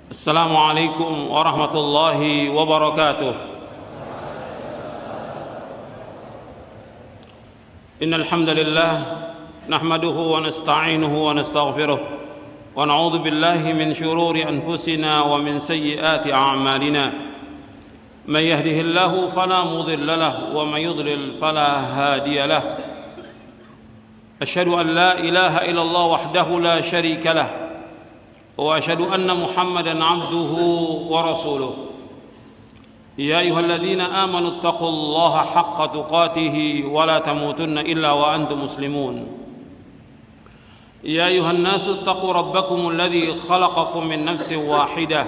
السلام عليكم ورحمة الله وبركاته. إن الحمد لله نحمده ونستعينه ونستغفره ونعوذ بالله من شرور أنفسنا ومن سيئات أعمالنا. من يهده الله فلا مضل له ومن يضلل فلا هادي له. أشهد أن لا إله إلا الله وحده لا شريك له وأشهد أن محمدًا عبده ورسوله. يا أيها الذين آمنوا اتقوا الله حق تقاته ولا تموتن إلا وأنتم مسلمون. يا أيها الناس اتقوا ربكم الذي خلقكم من نفس واحدة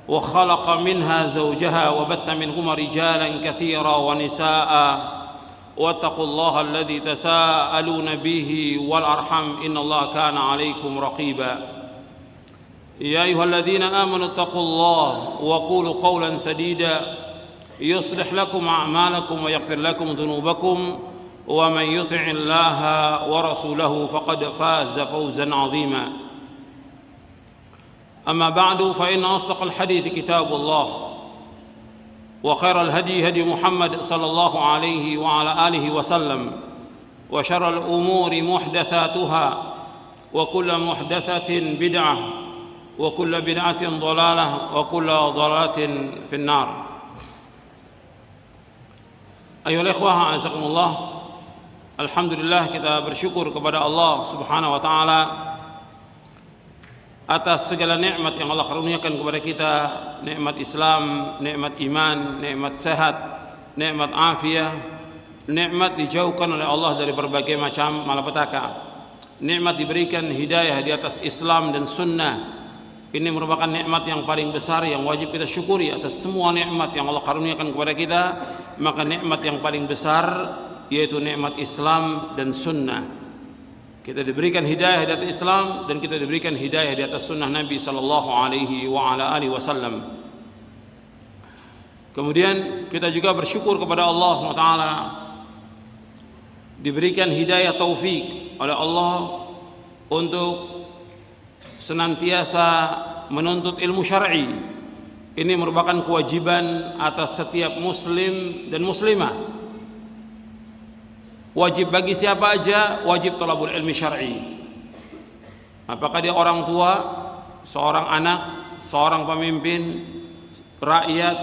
وخلق منها زوجها وبث منهما رجالا كثيرا ونساء واتقوا الله الذي تساءلون به والأرحم إن الله كان عليكم رقيبا. يا أيها الذين آمنوا اتقوا الله وقولوا قولا سديدا يصلح لكم أعمالكم ويغفر لكم ذنوبكم ومن يطع الله ورسوله فقد فاز فوزا عظيما. أما بعد فإن أصدق الحديث كتاب الله وخير الهدي هدي محمد صلى الله عليه وعلى آله وسلم وشر الأمور محدثاتها وكل محدثة بدعة وكل بدعة ضلالة وكل ضلالة في النار. Ayolah ikhwah azakumullah, alhamdulillah kita bersyukur kepada Allah Subhanahu wa taala atas segala nikmat yang Allah karuniakan kepada kita, nikmat Islam, nikmat iman, nikmat sehat, nikmat afiah, nikmat dijauhkan oleh Allah dari berbagai macam malapetaka, nikmat diberikan hidayah di atas Islam dan sunnah. Ini merupakan nikmat yang paling besar yang wajib kita syukuri. Atas semua nikmat yang Allah karuniakan kepada kita, maka nikmat yang paling besar yaitu nikmat Islam dan sunnah. Kita diberikan hidayah di atas Islam dan kita diberikan hidayah di atas sunnah Nabi sallallahu alaihi wa ala alihi wasallam. Kemudian kita juga bersyukur kepada Allah SWT diberikan hidayah taufik oleh Allah untuk senantiasa menuntut ilmu syar'i. Ini merupakan kewajiban atas setiap muslim dan muslimah. Wajib bagi siapa aja, wajib thalabul ilmi syar'i. Apakah dia orang tua, seorang anak, seorang pemimpin, rakyat,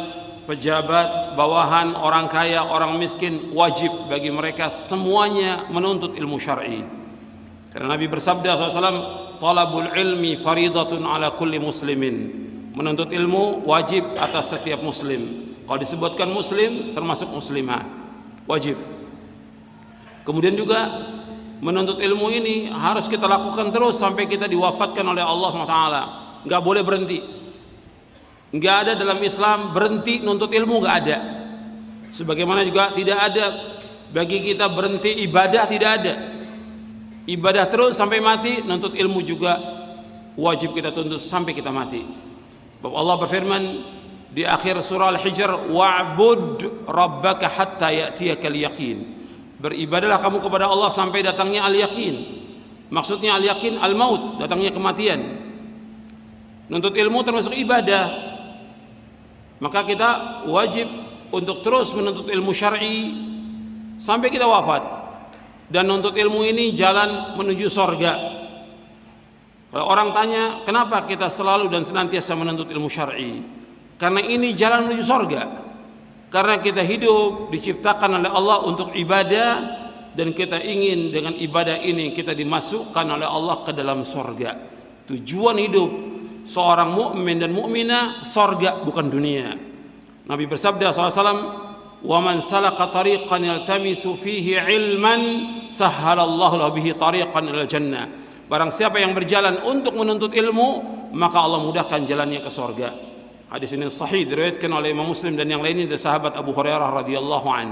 pejabat, bawahan, orang kaya, orang miskin, wajib bagi mereka semuanya menuntut ilmu syar'i. Karena Nabi bersabda SAW, talabul ilmi faridatun ala kulli muslimin. Menuntut ilmu wajib atas setiap muslim. Kalau disebutkan muslim termasuk muslimah, wajib. Kemudian juga menuntut ilmu ini harus kita lakukan terus sampai kita diwafatkan oleh Allah SWT. Nggak boleh berhenti. Nggak ada dalam Islam berhenti nuntut ilmu, nggak ada. Sebagaimana juga tidak ada bagi kita berhenti ibadah, tidak ada. Ibadah terus sampai mati, nuntut ilmu juga wajib kita tuntut sampai kita mati. Allah berfirman di akhir surah Al-Hijr, wa'bud rabbaka hatta ya'tiyakal yaqin. Beribadahlah kamu kepada Allah sampai datangnya al-yaqin. Maksudnya al-yaqin al-maut, datangnya kematian. Nuntut ilmu termasuk ibadah. Maka kita wajib untuk terus menuntut ilmu syar'i sampai kita wafat. Dan nuntut ilmu ini jalan menuju sorga. Kalau orang tanya, kenapa kita selalu dan senantiasa menuntut ilmu syar'i? Karena ini jalan menuju sorga. Karena kita hidup diciptakan oleh Allah untuk ibadah, dan kita ingin dengan ibadah ini kita dimasukkan oleh Allah ke dalam sorga. Tujuan hidup seorang mukmin dan mukminah sorga, bukan dunia. Nabi bersabda SAW, وَمَنْ سَلَكَ طَرِيقًا يَلْتَمِسُ فِيهِ عِلْمًا سَهَّلَ اللَّهُ لَهُ بِهِ طَرِيقًا إِلَى الْجَنَّةِ. Barang siapa yang berjalan untuk menuntut ilmu, maka Allah mudahkan jalannya ke surga. Hadis ini sahih diriwayatkan oleh Imam Muslim dan yang lainnya dari sahabat Abu Hurairah radhiyallahu an.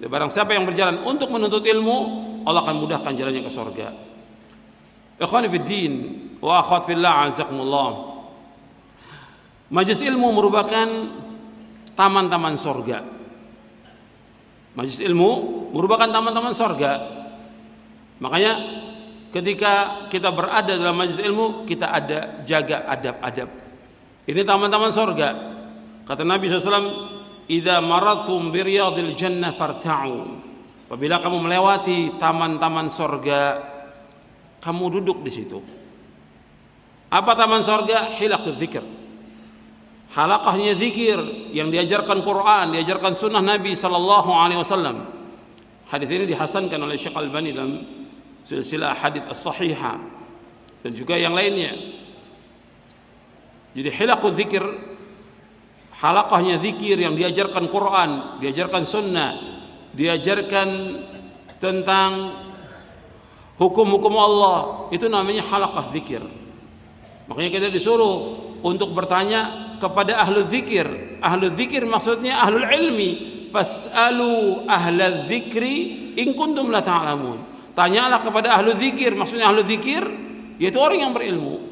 Barang siapa yang berjalan untuk menuntut ilmu, Allah akan mudahkan jalannya ke surga. Ikhwani fid din wa akhwat fillah azakumullah. Majelis ilmu merupakan taman-taman surga. Majelis ilmu merupakan taman-taman surga. Makanya ketika kita berada dalam majelis ilmu, kita ada jaga adab-adab. Ini taman-taman surga. Kata Nabi SAW, idza maratum bi riyadil jannah farta'u. Apabila kamu melewati taman-taman surga, kamu duduk di situ. Apa taman surga? Hilaqul dzikr. Halaqahnya zikir yang diajarkan Quran, diajarkan sunnah Nabi sallallahu alaihi wasallam. Hadis ini dihasankan oleh Syekh Albani dalam silsilah hadits as-sahihah dan juga yang lainnya. Jadi hilaqul dzikir, halaqahnya zikir yang diajarkan Quran, diajarkan sunnah, diajarkan tentang hukum-hukum Allah, itu namanya halaqah zikir. Makanya kita disuruh untuk bertanya kepada ahlu zikir. Ahlu zikir maksudnya ahlul ilmi. Fas'alu ahlal zikri in kuntum la ta'lamun. Tanyalah kepada ahlu zikir, maksudnya ahlu zikir yaitu orang yang berilmu,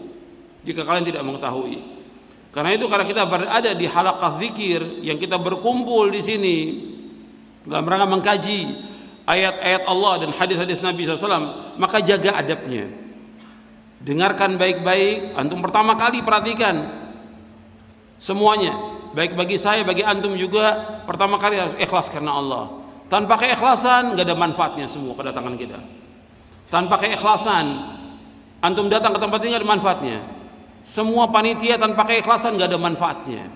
jika kalian tidak mengetahui. Karena itu, karena kita berada di halaqah zikir, yang kita berkumpul di sini dalam rangka mengkaji ayat-ayat Allah dan hadis-hadis Nabi SAW, maka jaga adabnya. Dengarkan baik-baik. Antum pertama kali perhatikan semuanya, baik bagi saya, bagi antum juga. Pertama kali harus ikhlas karena Allah. Tanpa keikhlasan nggak ada manfaatnya semua kedatangan kita. Tanpa keikhlasan antum datang ke tempat ini nggak ada manfaatnya. Semua panitia tanpa keikhlasan nggak ada manfaatnya.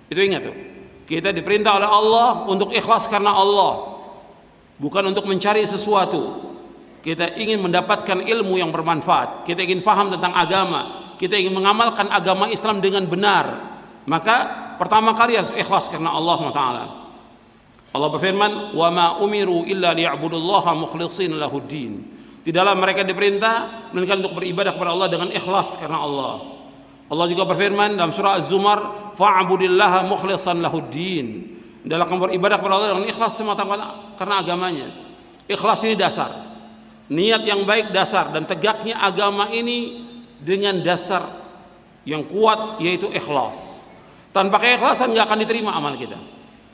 Itu ingat tuh. Kita diperintah oleh Allah untuk ikhlas karena Allah, bukan untuk mencari sesuatu. Kita ingin mendapatkan ilmu yang bermanfaat. Kita ingin faham tentang agama. Kita ingin mengamalkan agama Islam dengan benar. Maka pertama kali harus ikhlas karena Allah SWT. Allah berfirman, "Wa ma umiru illa liya'budullaha mukhlishina lahuddin." Tidaklah mereka diperintah melainkan untuk beribadah kepada Allah dengan ikhlas karena Allah. Allah juga berfirman dalam surah Az-Zumar, "Fa'budillaha mukhlishan lahuddin." Dalam beribadah kepada Allah dengan ikhlas semata-mata karena agamanya. Ikhlas ini dasar. Niat yang baik dasar, dan tegaknya agama ini dengan dasar yang kuat, yaitu ikhlas. Tanpa keikhlasan nggak akan diterima amal kita.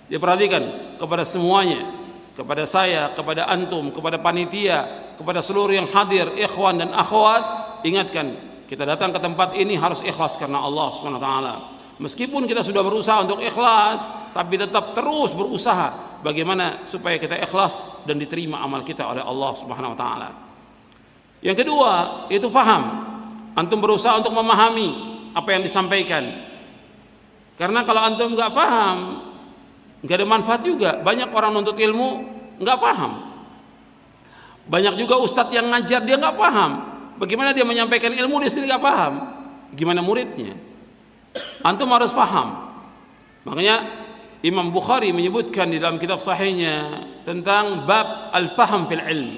Dia perhatikan kepada semuanya, kepada saya, kepada antum, kepada panitia, kepada seluruh yang hadir, ikhwan dan akhwat, ingatkan, kita datang ke tempat ini harus ikhlas karena Allah Subhanahu wa taala. Meskipun kita sudah berusaha untuk ikhlas, tapi tetap terus berusaha bagaimana supaya kita ikhlas dan diterima amal kita oleh Allah Subhanahu wa taala. Yang kedua, itu faham. Antum berusaha untuk memahami apa yang disampaikan. Karena kalau antum nggak paham, nggak ada manfaat juga. Banyak orang nuntut ilmu nggak paham. Banyak juga ustadz yang ngajar, dia nggak paham. Bagaimana dia menyampaikan ilmu, dia sendiri nggak paham. Gimana muridnya? Antum harus paham. Makanya Imam Bukhari menyebutkan di dalam kitab sahihnya tentang bab al-faham fil ilm.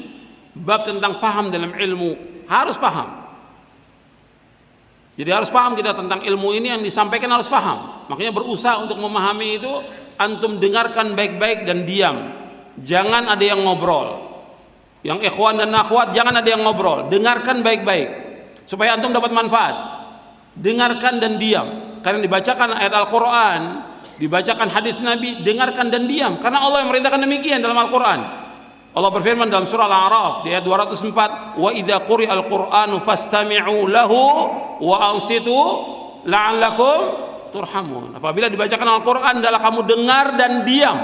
Bab tentang faham dalam ilmu. Harus paham. Jadi harus paham kita tentang ilmu ini, yang disampaikan harus paham. Makanya berusaha untuk memahami itu, antum dengarkan baik-baik dan diam. Jangan ada yang ngobrol. Yang ikhwan dan akhwat jangan ada yang ngobrol. Dengarkan baik-baik supaya antum dapat manfaat. Dengarkan dan diam. Karena dibacakan ayat Al-Quran, dibacakan hadis Nabi, dengarkan dan diam. Karena Allah yang merintahkan demikian dalam Al-Quran. Allah berfirman dalam surah Al-A'raf di ayat 204, "Wa idza quri'al Qur'anu fastami'u lahu wa ansitu la'allakum turhamun." Apabila dibacakan Al-Quran, adalah kamu dengar dan diam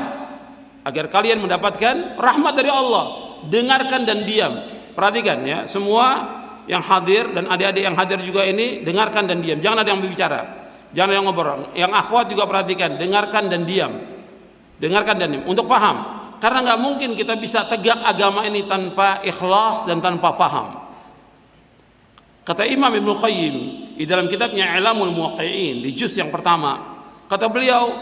agar kalian mendapatkan rahmat dari Allah. Dengarkan dan diam. Perhatikan ya, semua yang hadir dan adik-adik yang hadir juga ini, dengarkan dan diam. Jangan ada yang berbicara. Jangan yang ngobrol. Yang akhwat juga perhatikan, dengarkan dan diam. Dengarkan dan diam untuk paham. Karena nggak mungkin kita bisa tegak agama ini tanpa ikhlas dan tanpa paham. Kata Imam Ibnu Qayyim di dalam kitabnya I'lamul Muwaqqi'in di juz yang pertama, kata beliau,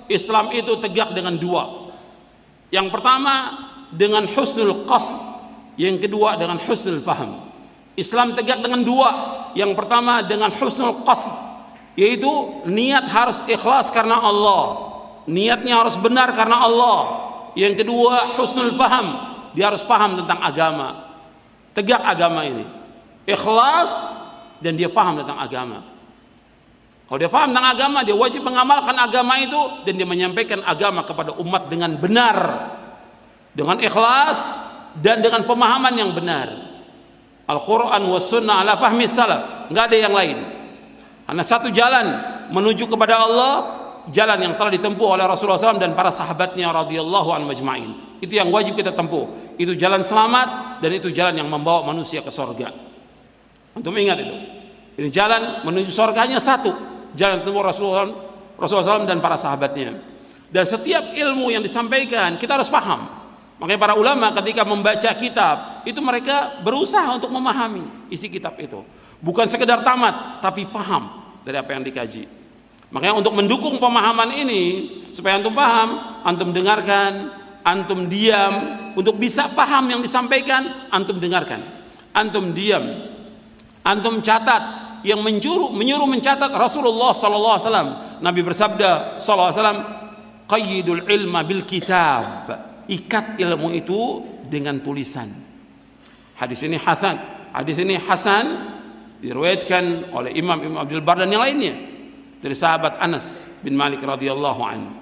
Islam itu tegak dengan dua. Yang pertama dengan husnul qasd, yang kedua dengan husnul faham. Islam tegak dengan dua. Yang pertama dengan husnul qasd, yaitu niat harus ikhlas karena Allah, niatnya harus benar karena Allah. Yang kedua husnul faham, dia harus paham tentang agama, tegak agama ini, ikhlas dan dia paham tentang agama. Kalau dia paham tentang agama, dia wajib mengamalkan agama itu dan dia menyampaikan agama kepada umat dengan benar, dengan ikhlas dan dengan pemahaman yang benar. Al-Quran was sunnah ala fahmi salaf, nggak ada yang lain. Hanya satu jalan menuju kepada Allah, jalan yang telah ditempuh oleh Rasulullah SAW dan para sahabatnya radhiyallahu anhum majma'in. Itu yang wajib kita tempuh. Itu jalan selamat dan itu jalan yang membawa manusia ke surga. Antum ingat itu. Ini jalan menuju surganya satu, jalan tempuh Rasulullah SAW dan para sahabatnya. Dan setiap ilmu yang disampaikan kita harus paham. Makanya para ulama ketika membaca kitab itu mereka berusaha untuk memahami isi kitab itu. Bukan sekedar tamat, tapi paham dari apa yang dikaji. Makanya untuk mendukung pemahaman ini, supaya antum paham, antum dengarkan, antum diam. Untuk bisa paham yang disampaikan, antum dengarkan, antum diam, antum catat. Yang menyuruh mencatat Rasulullah SAW. Nabi bersabda SAW, qayyidul ilma bil kitab, ikat ilmu itu dengan tulisan. Hadis ini hasan, diriwayatkan oleh Imam Abdul Bar dan yang lainnya dari sahabat Anas bin Malik radhiyallahu anhu.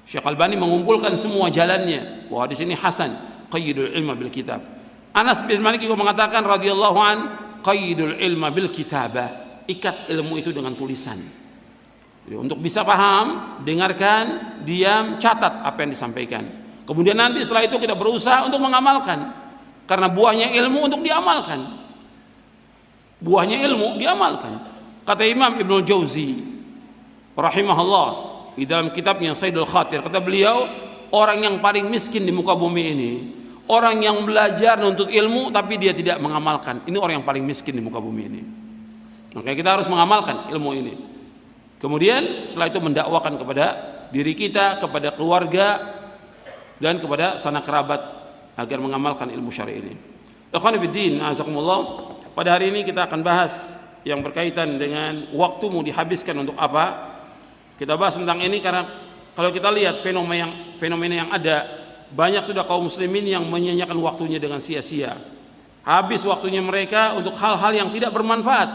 Syekh Albani mengumpulkan semua jalannya bahwa hadis ini hasan, qayyidul ilma bil kitab. Anas bin Malik juga mengatakan radhiyallahu anhu, qayyidul ilma bil kitabah, ikat ilmu itu dengan tulisan. Jadi untuk bisa paham, dengarkan, diam, catat apa yang disampaikan. Kemudian nanti setelah itu kita berusaha untuk mengamalkan. Karena buahnya ilmu untuk diamalkan. Buahnya ilmu diamalkan. Kata Imam Ibnul Jauzi rahimahullah di dalam kitabnya Saidul Khatir, kata beliau, orang yang paling miskin di muka bumi ini, orang yang belajar menuntut ilmu tapi dia tidak mengamalkan. Ini orang yang paling miskin di muka bumi ini. Makanya kita harus mengamalkan ilmu ini. Kemudian setelah itu mendakwakan kepada diri kita, kepada keluarga, dan kepada sanak kerabat agar mengamalkan ilmu syar'i ini. Ikhwan fillah, azakumullah. Pada hari ini kita akan bahas yang berkaitan dengan waktumu dihabiskan untuk apa. Kita bahas tentang ini karena kalau kita lihat fenomena yang ada, banyak sudah kaum muslimin yang menyia-nyiakan waktunya dengan sia-sia. Habis waktunya mereka untuk hal-hal yang tidak bermanfaat.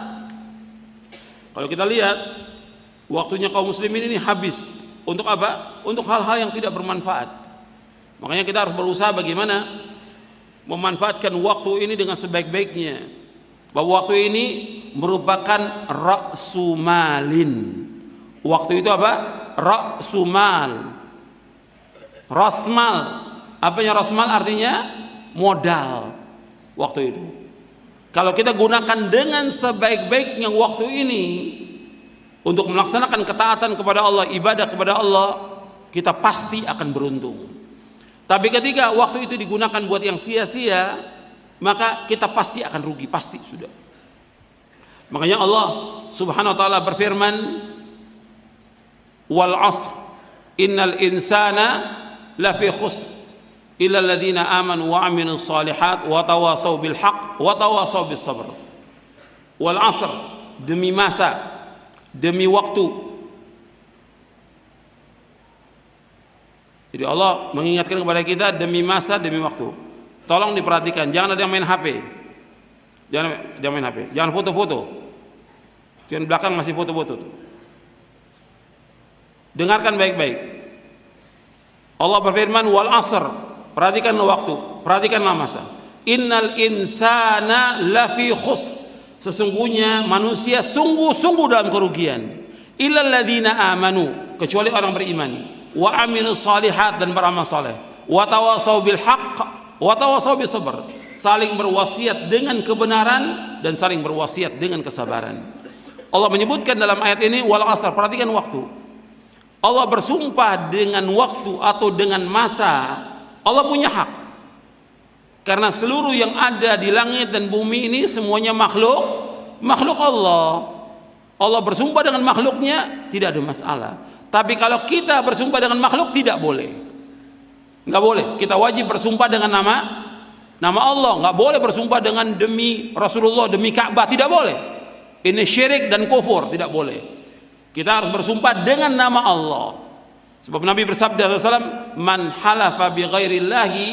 Kalau kita lihat, waktunya kaum muslimin ini habis untuk apa? Untuk hal-hal yang tidak bermanfaat. Makanya kita harus berusaha bagaimana memanfaatkan waktu ini dengan sebaik-baiknya. Bahwa waktu ini merupakan ra'su malin. Waktu itu apa? Ra'su mal. Rasmal. Apanya rasmal? Artinya modal. Waktu itu. Kalau kita gunakan dengan sebaik-baiknya waktu ini untuk melaksanakan ketaatan kepada Allah, ibadah kepada Allah, kita pasti akan beruntung. Tapi ketika waktu itu digunakan buat yang sia-sia, maka kita pasti akan rugi, pasti sudah. Makanya Allah Subhanahu wa taala berfirman, "Wal 'ashr innal insana lafi khusr illa alladziina aamanu wa 'amilus shalihat wa tawashaw bil haqq wa tawashaw bis sabr." Wal 'ashr, demi masa, demi waktu. Jadi Allah mengingatkan kepada kita demi masa, demi waktu. Tolong diperhatikan, jangan ada yang main HP. Jangan main HP, jangan foto-foto. Di belakang masih foto-foto. Dengarkan baik-baik. Allah berfirman, wal 'ashr, perhatikanlah waktu, perhatikanlah masa. Innal insana lafi khusr, sesungguhnya manusia sungguh-sungguh dalam kerugian. Illal ladzina amanu, kecuali orang beriman, wa amilus shalihat, dan beramal saleh, wa tawasaw bil haqq wa tawasaw bis sabr, saling berwasiat dengan kebenaran dan saling berwasiat dengan kesabaran. Allah menyebutkan dalam ayat ini wal 'ashr, perhatikan waktu. Allah bersumpah dengan waktu atau dengan masa. Allah punya hak. Karena seluruh yang ada di langit dan bumi ini semuanya makhluk Allah. Allah bersumpah dengan makhluknya, tidak ada masalah. Tapi kalau kita bersumpah dengan makhluk, tidak boleh. Nggak boleh. Kita wajib bersumpah dengan nama Allah. Nggak boleh bersumpah dengan demi Rasulullah, demi Ka'bah, tidak boleh. Ini syirik dan kufur, tidak boleh. Kita harus bersumpah dengan nama Allah. Sebab Nabi bersabda SAW, man halafa bi ghairillahi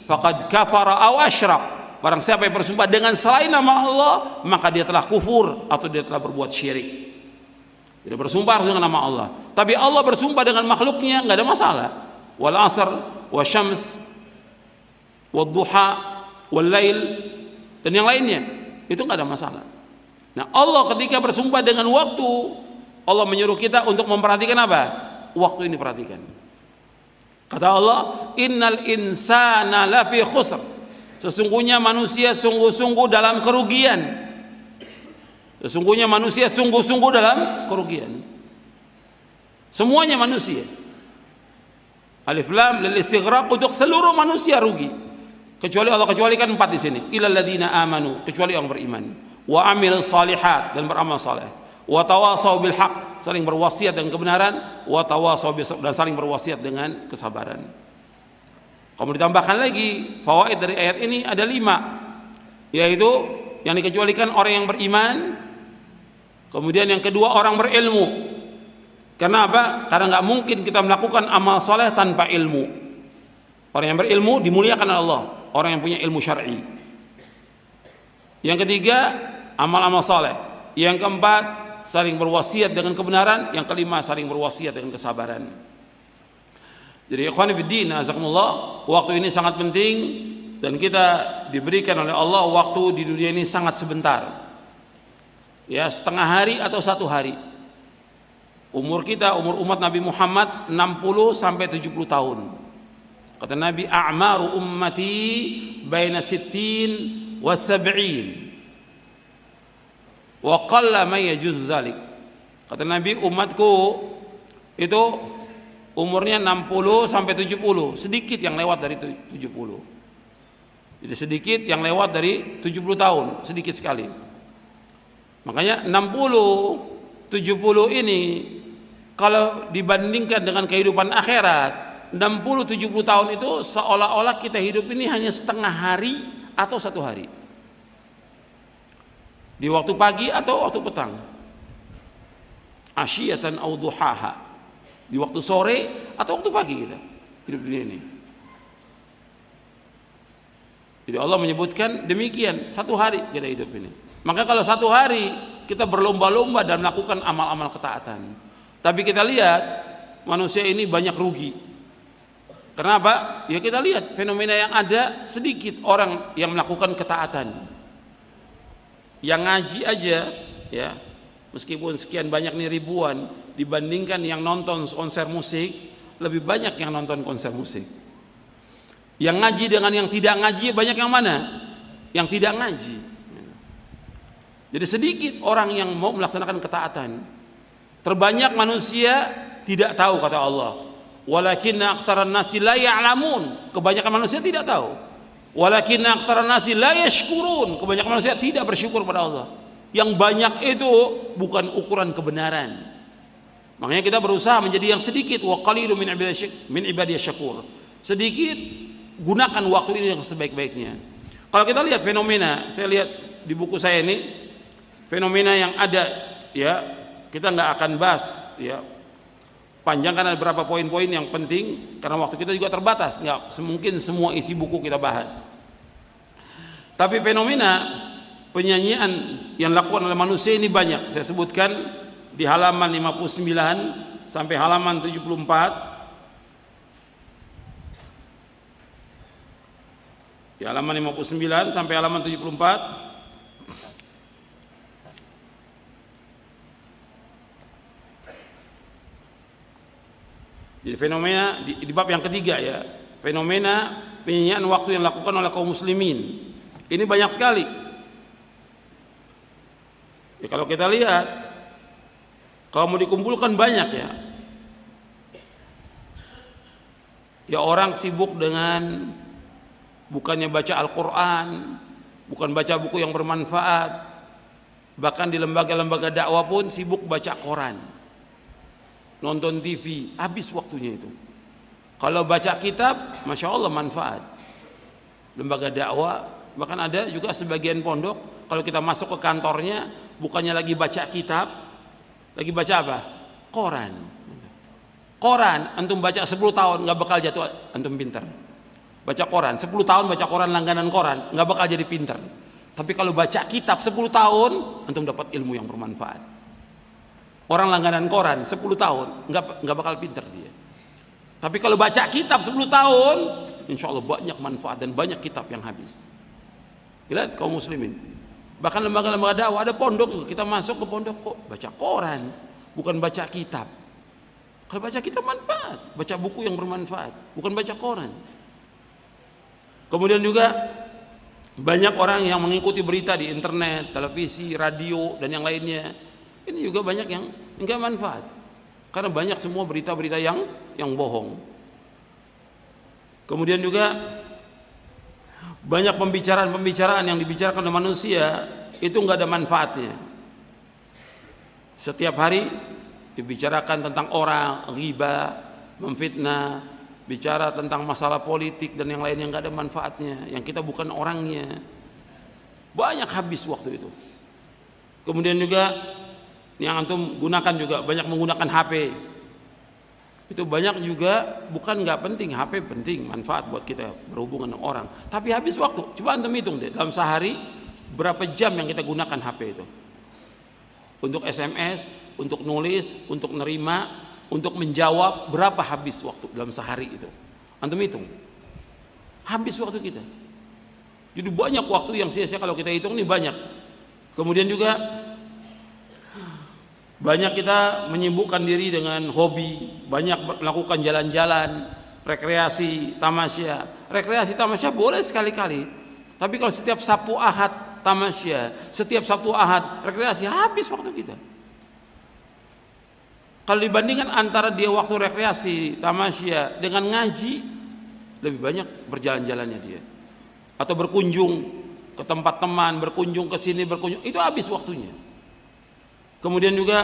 faqad kafara aw asyrak. Barang siapa yang bersumpah dengan selain nama Allah, maka dia telah kufur atau dia telah berbuat syirik. Tidak bersumpah harus dengan nama Allah. Tapi Allah bersumpah dengan makhluknya, nggak ada masalah. Wal 'ashr wasyams wadduha wal lail dan yang lainnya, itu nggak ada masalah. Nah, Allah ketika bersumpah dengan waktu, Allah menyuruh kita untuk memperhatikan apa? Waktu ini perhatikan. Kata Allah, innal insana lafi khusr. Sesungguhnya manusia sungguh-sungguh dalam kerugian. Sesungguhnya manusia sungguh-sungguh dalam kerugian. Semuanya manusia. Alif lam lil istighraq, untuk seluruh manusia rugi. Kecuali Allah, kecualikan 4 di sini. Illal ladzina amanu, kecuali orang beriman. Wa amilus salihat, dan beramal saleh. Wa tawasau bil haq, saling berwasiat dengan kebenaran. Wa tawasau dan saling berwasiat dengan kesabaran. Kamu ditambahkan lagi fawaid dari ayat ini ada 5, yaitu yang dikecualikan orang yang beriman, kemudian yang kedua orang berilmu. Karena apa? Karena nggak mungkin kita melakukan amal soleh tanpa ilmu. Orang yang berilmu dimuliakan oleh Allah, orang yang punya ilmu syar'i. Yang ketiga, amal-amal soleh. Yang keempat, saling berwasiat dengan kebenaran. Yang kelima, saling berwasiat dengan kesabaran. Jadi ikhwan fillah, azakumullah, waktu ini sangat penting, dan kita diberikan oleh Allah waktu di dunia ini sangat sebentar. Ya, setengah hari atau 1 hari. Umur kita, umur umat Nabi Muhammad 60 sampai 70 tahun. Kata Nabi, a'maru ummati baina 60 wa 70. Wa qalla may yajuz dzalik. Kata Nabi, umatku itu umurnya 60 sampai 70, sedikit yang lewat dari 70. Jadi sedikit yang lewat dari 70 tahun, sedikit sekali. Makanya 60 70 ini kalau dibandingkan dengan kehidupan akhirat, 60-70 tahun itu seolah-olah kita hidup ini hanya setengah hari atau 1 hari. Di waktu pagi atau waktu petang. Asyiyatan au duhaha. Di waktu sore atau waktu pagi kita hidup dunia ini. Jadi Allah menyebutkan demikian, 1 hari kita hidup ini. Maka kalau 1 hari kita berlomba-lomba dan melakukan amal-amal ketaatan. Tapi kita lihat manusia ini banyak rugi. Kenapa? Ya kita lihat fenomena yang ada, sedikit orang yang melakukan ketaatan. Yang ngaji aja, ya, meskipun sekian banyak nih ribuan, dibandingkan yang nonton konser musik, lebih banyak yang nonton konser musik. Yang ngaji dengan yang tidak ngaji banyak yang mana? Yang tidak ngaji. Jadi sedikit orang yang mau melaksanakan ketaatan. Terbanyak manusia tidak tahu, kata Allah. Walakinna aktsaran nasi la ya'lamun. Kebanyakan manusia tidak tahu. Walakinna aktsaran nasi la yashkurun. Kebanyakan manusia tidak bersyukur pada Allah. Yang banyak itu bukan ukuran kebenaran. Makanya kita berusaha menjadi yang sedikit. Wa qalilun min ibadiyasy syakur. Sedikit, gunakan waktu ini yang sebaik-baiknya. Kalau kita lihat fenomena, saya lihat di buku saya ini fenomena yang ada, ya, kita nggak akan bahas, ya, panjang karena ada beberapa poin-poin yang penting karena waktu kita juga terbatas, nggak mungkin semua isi buku kita bahas. Tapi fenomena penyanyian yang dilakukan oleh manusia ini banyak. Saya sebutkan di halaman 59 sampai halaman 74. Di halaman 59 sampai halaman 74. Jadi fenomena di bab yang ketiga, ya, fenomena penyanyian waktu yang dilakukan oleh kaum muslimin. Ini banyak sekali. Ya, kalau kita lihat, kalau mau dikumpulkan banyak, ya. Ya, orang sibuk dengan bukannya baca Al-Quran, bukan baca buku yang bermanfaat, bahkan di lembaga-lembaga dakwah pun sibuk baca koran, nonton TV, habis waktunya itu. Kalau baca kitab, Masya Allah manfaat. Lembaga dakwah, bahkan ada juga sebagian pondok, kalau kita masuk ke kantornya, bukannya lagi baca kitab, lagi baca apa? Koran. Koran, antum baca 10 tahun, gak bakal jatuh antum pintar. Baca koran, 10 tahun baca koran, langganan koran, gak bakal jadi pintar. Tapi kalau baca kitab 10 tahun, antum dapat ilmu yang bermanfaat. Orang langganan koran 10 tahun nggak bakal pinter dia. Tapi kalau baca kitab 10 tahun, insya Allah banyak manfaat dan banyak kitab yang habis. Lihat kaum muslimin. Bahkan lembaga-lembaga dakwah ada pondok, kita masuk ke pondok kok baca koran, bukan baca kitab. Kalau baca kitab manfaat, baca buku yang bermanfaat, bukan baca koran. Kemudian juga banyak orang yang mengikuti berita di internet, televisi, radio, dan yang lainnya. Ini juga banyak yang enggak manfaat. Karena banyak semua berita-berita yang bohong. Kemudian juga banyak pembicaraan-pembicaraan yang dibicarakan oleh manusia itu enggak ada manfaatnya. Setiap hari dibicarakan tentang orang, riba, memfitnah, bicara tentang masalah politik dan yang lain yang enggak ada manfaatnya, yang kita bukan orangnya. Banyak habis waktu itu. Kemudian juga yang antum gunakan juga banyak menggunakan HP. Itu banyak juga bukan nggak penting, HP penting, manfaat buat kita berhubungan dengan orang. Tapi habis waktu. Coba antum hitung deh, dalam sehari berapa jam yang kita gunakan HP itu? Untuk SMS, untuk nulis, untuk nerima, untuk menjawab, berapa habis waktu dalam sehari itu? Antum hitung. Habis waktu kita. Jadi banyak waktu yang sia-sia kalau kita hitung, ini banyak. Kemudian juga banyak kita menyibukkan diri dengan hobi, banyak melakukan jalan-jalan, rekreasi, tamasya. Rekreasi tamasya boleh sekali-kali, tapi kalau setiap Sabtu Ahad tamasya, setiap Sabtu Ahad rekreasi, habis waktu kita. Kalau dibandingkan antara dia waktu rekreasi, tamasya dengan ngaji, lebih banyak berjalan-jalannya dia. Atau berkunjung ke tempat teman, berkunjung ke sini, berkunjung, itu habis waktunya. Kemudian juga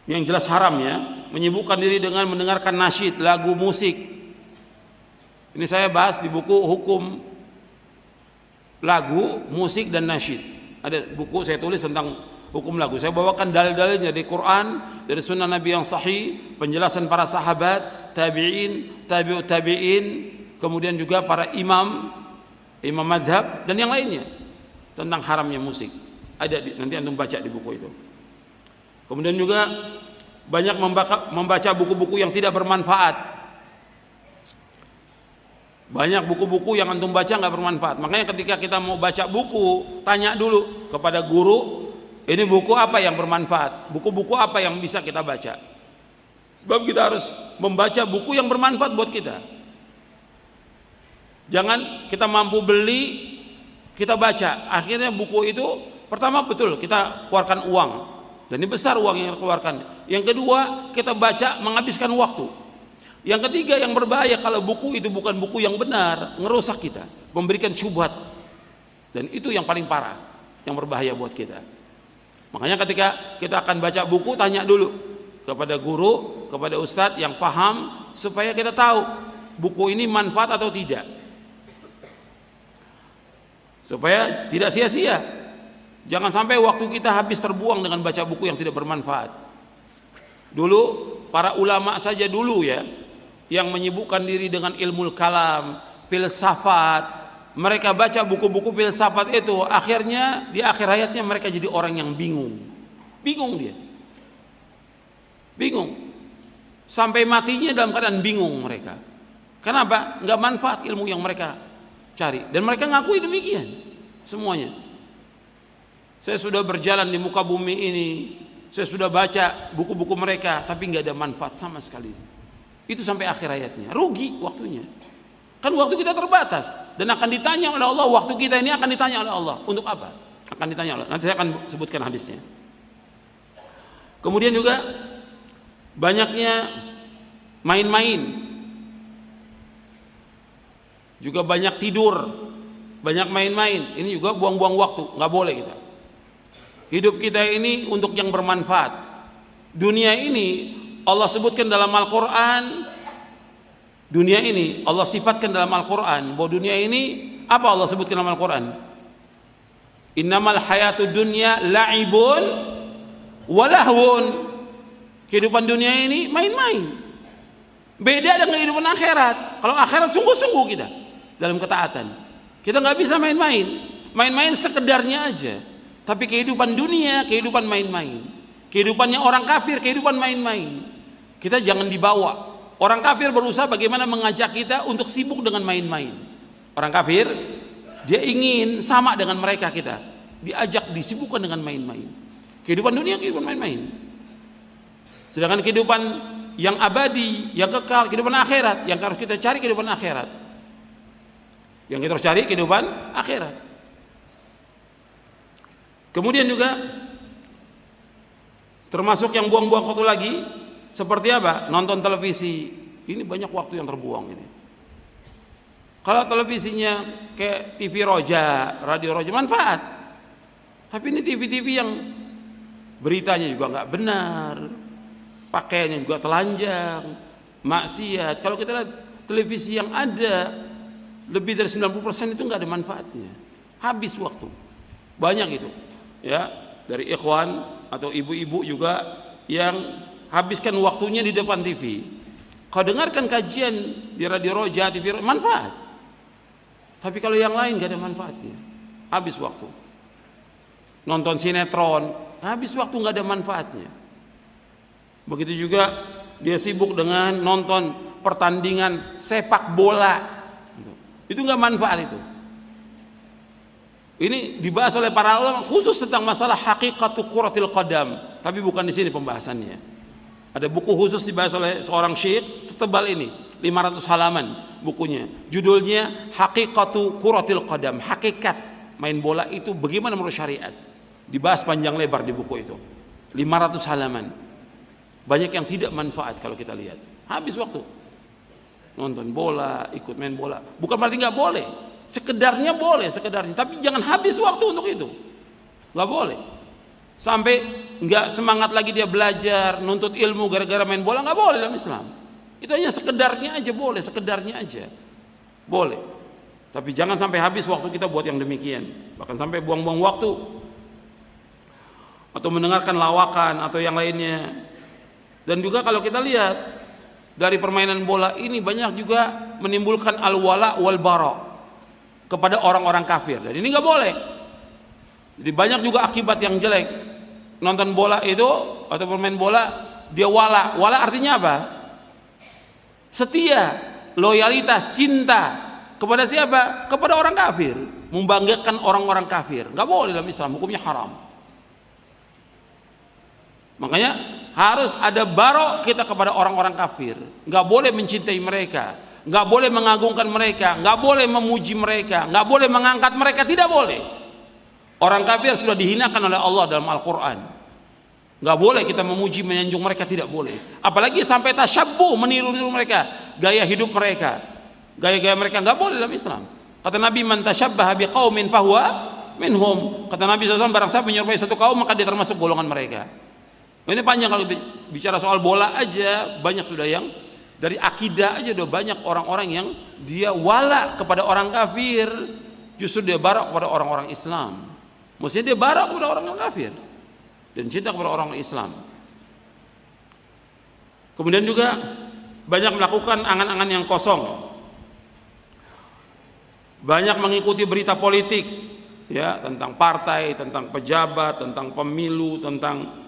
yang jelas haram ya, menyibukkan diri dengan mendengarkan nasyid, lagu musik. Ini saya bahas di buku Hukum Lagu, Musik dan Nasyid. Ada buku saya tulis tentang hukum lagu. Saya bawakan dalil-dalilnya dari Quran, dari sunnah Nabi yang sahih, penjelasan para sahabat, tabi'in, tabi'ut tabi'in, kemudian juga para imam madhab dan yang lainnya tentang haramnya musik. Ada nanti antum baca di buku itu. Kemudian juga banyak membaca buku-buku yang tidak bermanfaat. Banyak buku-buku yang antum baca nggak bermanfaat. Makanya ketika kita mau baca buku, tanya dulu kepada guru, ini buku apa yang bermanfaat? Buku-buku apa yang bisa kita baca? Sebab kita harus membaca buku yang bermanfaat buat kita. Jangan kita mampu beli, kita baca. Akhirnya buku itu pertama betul kita keluarkan uang, dan ini besar uang yang dikeluarkan. Yang kedua kita baca menghabiskan waktu. Yang ketiga yang berbahaya kalau buku itu bukan buku yang benar, ngerusak kita, memberikan syubhat, dan itu yang paling parah, yang berbahaya buat kita. Makanya ketika kita akan baca buku, tanya dulu kepada guru, kepada ustadz yang paham, supaya kita tahu buku ini manfaat atau tidak, supaya tidak sia-sia. Jangan sampai waktu kita habis terbuang dengan baca buku yang tidak bermanfaat. Dulu para ulama saja dulu ya, yang menyibukkan diri dengan ilmu kalam, filsafat, mereka baca buku-buku filsafat itu, akhirnya di akhir hayatnya mereka jadi orang yang bingung. Dia bingung sampai matinya dalam keadaan bingung mereka. Kenapa? Nggak manfaat ilmu yang mereka cari, dan mereka ngakui demikian semuanya. Saya sudah berjalan di muka bumi ini, saya sudah baca buku-buku mereka, tapi nggak ada manfaat sama sekali. Itu sampai akhir hayatnya, rugi waktunya. Kan waktu kita terbatas, dan akan ditanya oleh Allah, waktu kita ini akan ditanya oleh Allah. Untuk apa? Akan ditanya oleh Allah. Nanti saya akan sebutkan hadisnya. Kemudian juga banyaknya main-main, juga banyak tidur, banyak main-main. Ini juga buang-buang waktu, nggak boleh kita. Hidup kita ini untuk yang bermanfaat. Dunia ini Allah sebutkan dalam Al-Quran, dunia ini Allah sifatkan dalam Al-Quran, bahwa dunia ini apa Allah sebutkan dalam Al-Quran? Innamal hayatud dunya la'ibun walahwun. Kehidupan dunia ini main-main. Beda dengan kehidupan akhirat. Kalau akhirat sungguh-sungguh kita dalam ketaatan. Kita nggak bisa main-main. Main-main sekedarnya aja. Tapi kehidupan dunia, kehidupan main-main. Kehidupannya orang kafir, kehidupan main-main. Kita jangan dibawa. Orang kafir berusaha bagaimana mengajak kita untuk sibuk dengan main-main. Orang kafir, dia ingin sama dengan mereka kita. Diajak, disibukkan dengan main-main. Kehidupan dunia kehidupan main-main. Sedangkan kehidupan yang abadi, yang kekal, kehidupan akhirat, yang harus kita cari kehidupan akhirat. Yang kita harus cari kehidupan akhirat. Kemudian juga termasuk yang buang-buang waktu lagi seperti apa? Nonton televisi. Ini banyak waktu yang terbuang ini. Kalau televisinya kayak TV Roja, radio Roja, manfaat. Tapi ini TV-TV yang beritanya juga nggak benar, pakaiannya juga telanjang, maksiat. Kalau kita lihat televisi yang ada lebih dari 90% itu nggak ada manfaatnya, habis waktu. Banyak itu, ya, dari ikhwan atau ibu-ibu juga yang habiskan waktunya di depan TV. Kau dengarkan kajian di radio Roja, TV Roja, manfaat. Tapi kalau yang lain nggak ada manfaatnya, habis waktu. Nonton sinetron, habis waktu, nggak ada manfaatnya. Begitu juga dia sibuk dengan nonton pertandingan sepak bola, itu nggak manfaat itu. Ini dibahas oleh para ulama khusus tentang masalah hakikatu quratil qadam, tapi bukan di sini pembahasannya. Ada buku khusus dibahas oleh seorang syekh setebal ini, 500 halaman bukunya. Judulnya Hakikatu Quratil Qadam, hakikat main bola itu bagaimana menurut syariat. Dibahas panjang lebar di buku itu, 500 halaman. Banyak yang tidak manfaat kalau kita lihat, habis waktu nonton bola, ikut main bola. Bukan berarti nggak boleh, sekedarnya boleh, sekedarnya, tapi jangan habis waktu untuk itu, nggak boleh. Sampai nggak semangat lagi dia belajar, nuntut ilmu gara-gara main bola, nggak boleh dalam Islam. Itu hanya sekedarnya aja boleh, sekedarnya aja boleh. Tapi jangan sampai habis waktu kita buat yang demikian, bahkan sampai buang-buang waktu atau mendengarkan lawakan atau yang lainnya. Dan juga kalau kita lihat dari permainan bola ini banyak juga menimbulkan al-wala wal bara kepada orang-orang kafir. Dan ini nggak boleh. Jadi banyak juga akibat yang jelek. Nonton bola itu atau bermain bola dia wala. Wala artinya apa? Setia, loyalitas, cinta kepada siapa? Kepada orang kafir, membanggakan orang-orang kafir. Nggak boleh dalam Islam, hukumnya haram. Makanya harus ada barok kita kepada orang-orang kafir. Nggak boleh mencintai mereka, nggak boleh mengagungkan mereka, nggak boleh memuji mereka, nggak boleh mengangkat mereka, tidak boleh. Orang kafir sudah dihinakan oleh Allah dalam Al-Quran. Nggak boleh kita memuji, menyanjung mereka, tidak boleh. Apalagi sampai tasyabbuh, meniru-niru mereka, gaya hidup mereka, gaya-gaya mereka, nggak boleh dalam Islam. Kata Nabi, man tasyabbaha biqaumin fahuwa minhum. Kata Nabi SAW, barang siapa menyerupai satu kaum maka dia termasuk golongan mereka. Ini panjang kalau bicara soal bola aja, banyak sudah yang dari akidah aja udah banyak orang-orang yang dia wala kepada orang kafir, justru dia barak kepada orang-orang Islam. Maksudnya dia barak kepada orang kafir dan cinta kepada orang Islam. Kemudian juga banyak melakukan angan-angan yang kosong, banyak mengikuti berita politik, ya, tentang partai, tentang pejabat, tentang pemilu, tentang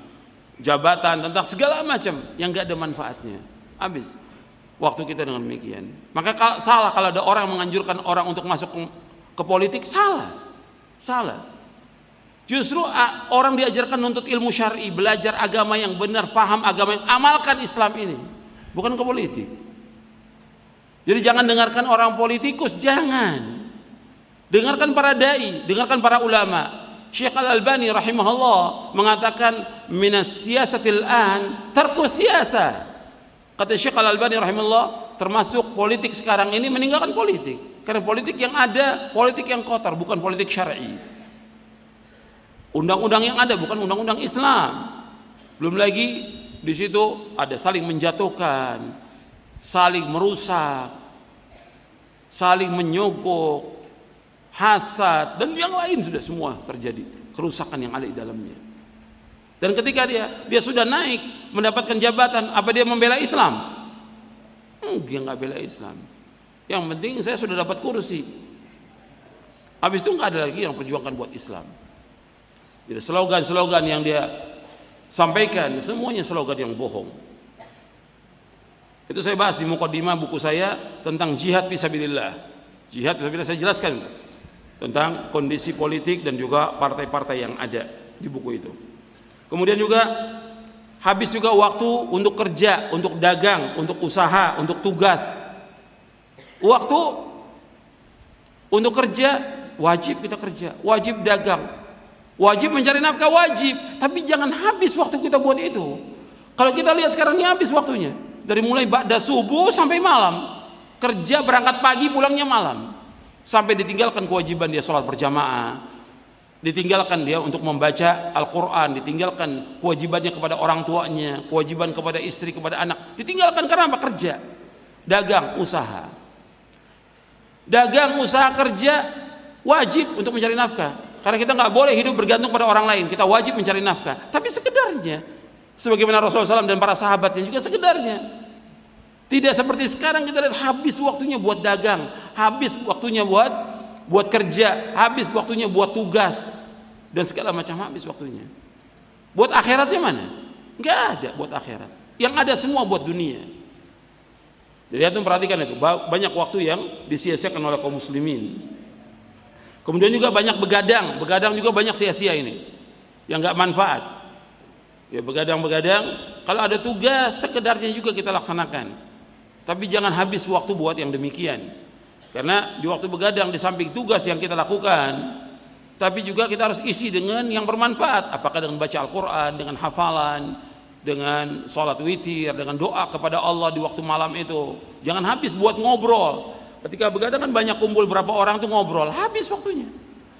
jabatan, tentang segala macam yang gak ada manfaatnya. Habis waktu kita dengan demikian. Maka salah kalau ada orang menganjurkan orang untuk masuk ke politik, salah. Justru orang diajarkan nuntut ilmu syar'i, belajar agama yang benar, paham agama yang amalkan Islam ini, bukan ke politik. Jadi jangan dengarkan orang politikus, jangan. Dengarkan para dai, dengarkan para ulama. Syekh Al-Albani rahimahullah mengatakan minas siyasatil an tarku siyasa. Kata Syekh Al-Albani rahimahullah, termasuk politik sekarang ini meninggalkan politik. Karena politik yang ada, politik yang kotor, bukan politik syar'i. Undang-undang yang ada bukan undang-undang Islam. Belum lagi di situ ada saling menjatuhkan, saling merusak, saling menyogok, hasad dan yang lain, sudah semua terjadi kerusakan yang ada di dalamnya. Dan ketika dia sudah naik mendapatkan jabatan, apa dia membela Islam? Dia nggak bela Islam. Yang penting saya sudah dapat kursi. Habis itu nggak ada lagi yang perjuangkan buat Islam. Jadi slogan-slogan yang dia sampaikan semuanya slogan yang bohong. Itu saya bahas di mukadimah buku saya tentang jihad fisabilillah. Jihad fisabilillah saya jelaskan tentang kondisi politik dan juga partai-partai yang ada di buku itu. Kemudian juga habis juga waktu untuk kerja, untuk dagang, untuk usaha, untuk tugas. Waktu untuk kerja wajib kita kerja, wajib dagang, wajib mencari nafkah, wajib. Tapi jangan habis waktu kita buat itu. Kalau kita lihat sekarang ini habis waktunya, dari mulai ba'da subuh sampai malam. Kerja berangkat pagi, pulangnya malam. Sampai ditinggalkan kewajiban dia sholat berjamaah, ditinggalkan dia untuk membaca Al-Quran, ditinggalkan kewajibannya kepada orang tuanya, kewajiban kepada istri, kepada anak, ditinggalkan karena apa? Kerja, dagang, usaha. Dagang, usaha, kerja wajib untuk mencari nafkah, karena kita nggak boleh hidup bergantung pada orang lain. Kita wajib mencari nafkah, tapi sekedarnya, sebagaimana Rasulullah SAW dan para sahabatnya juga sekedarnya. Tidak seperti sekarang kita lihat habis waktunya buat dagang, habis waktunya buat kerja, habis waktunya buat tugas, dan segala macam habis waktunya. Buat akhiratnya mana? Nggak ada buat akhirat. Yang ada semua buat dunia. Jadi antum perhatikan itu, banyak waktu yang disia-siakan oleh kaum muslimin. Kemudian juga banyak begadang juga banyak sia-sia ini, yang nggak manfaat. Ya begadang, kalau ada tugas sekedarnya juga kita laksanakan. Tapi jangan habis waktu buat yang demikian. Karena di waktu begadang, di samping tugas yang kita lakukan, tapi juga kita harus isi dengan yang bermanfaat. Apakah dengan baca Al-Quran, dengan hafalan, dengan sholat witir, dengan doa kepada Allah di waktu malam itu. Jangan habis buat ngobrol. Ketika begadang kan banyak kumpul berapa orang tuh ngobrol, habis waktunya.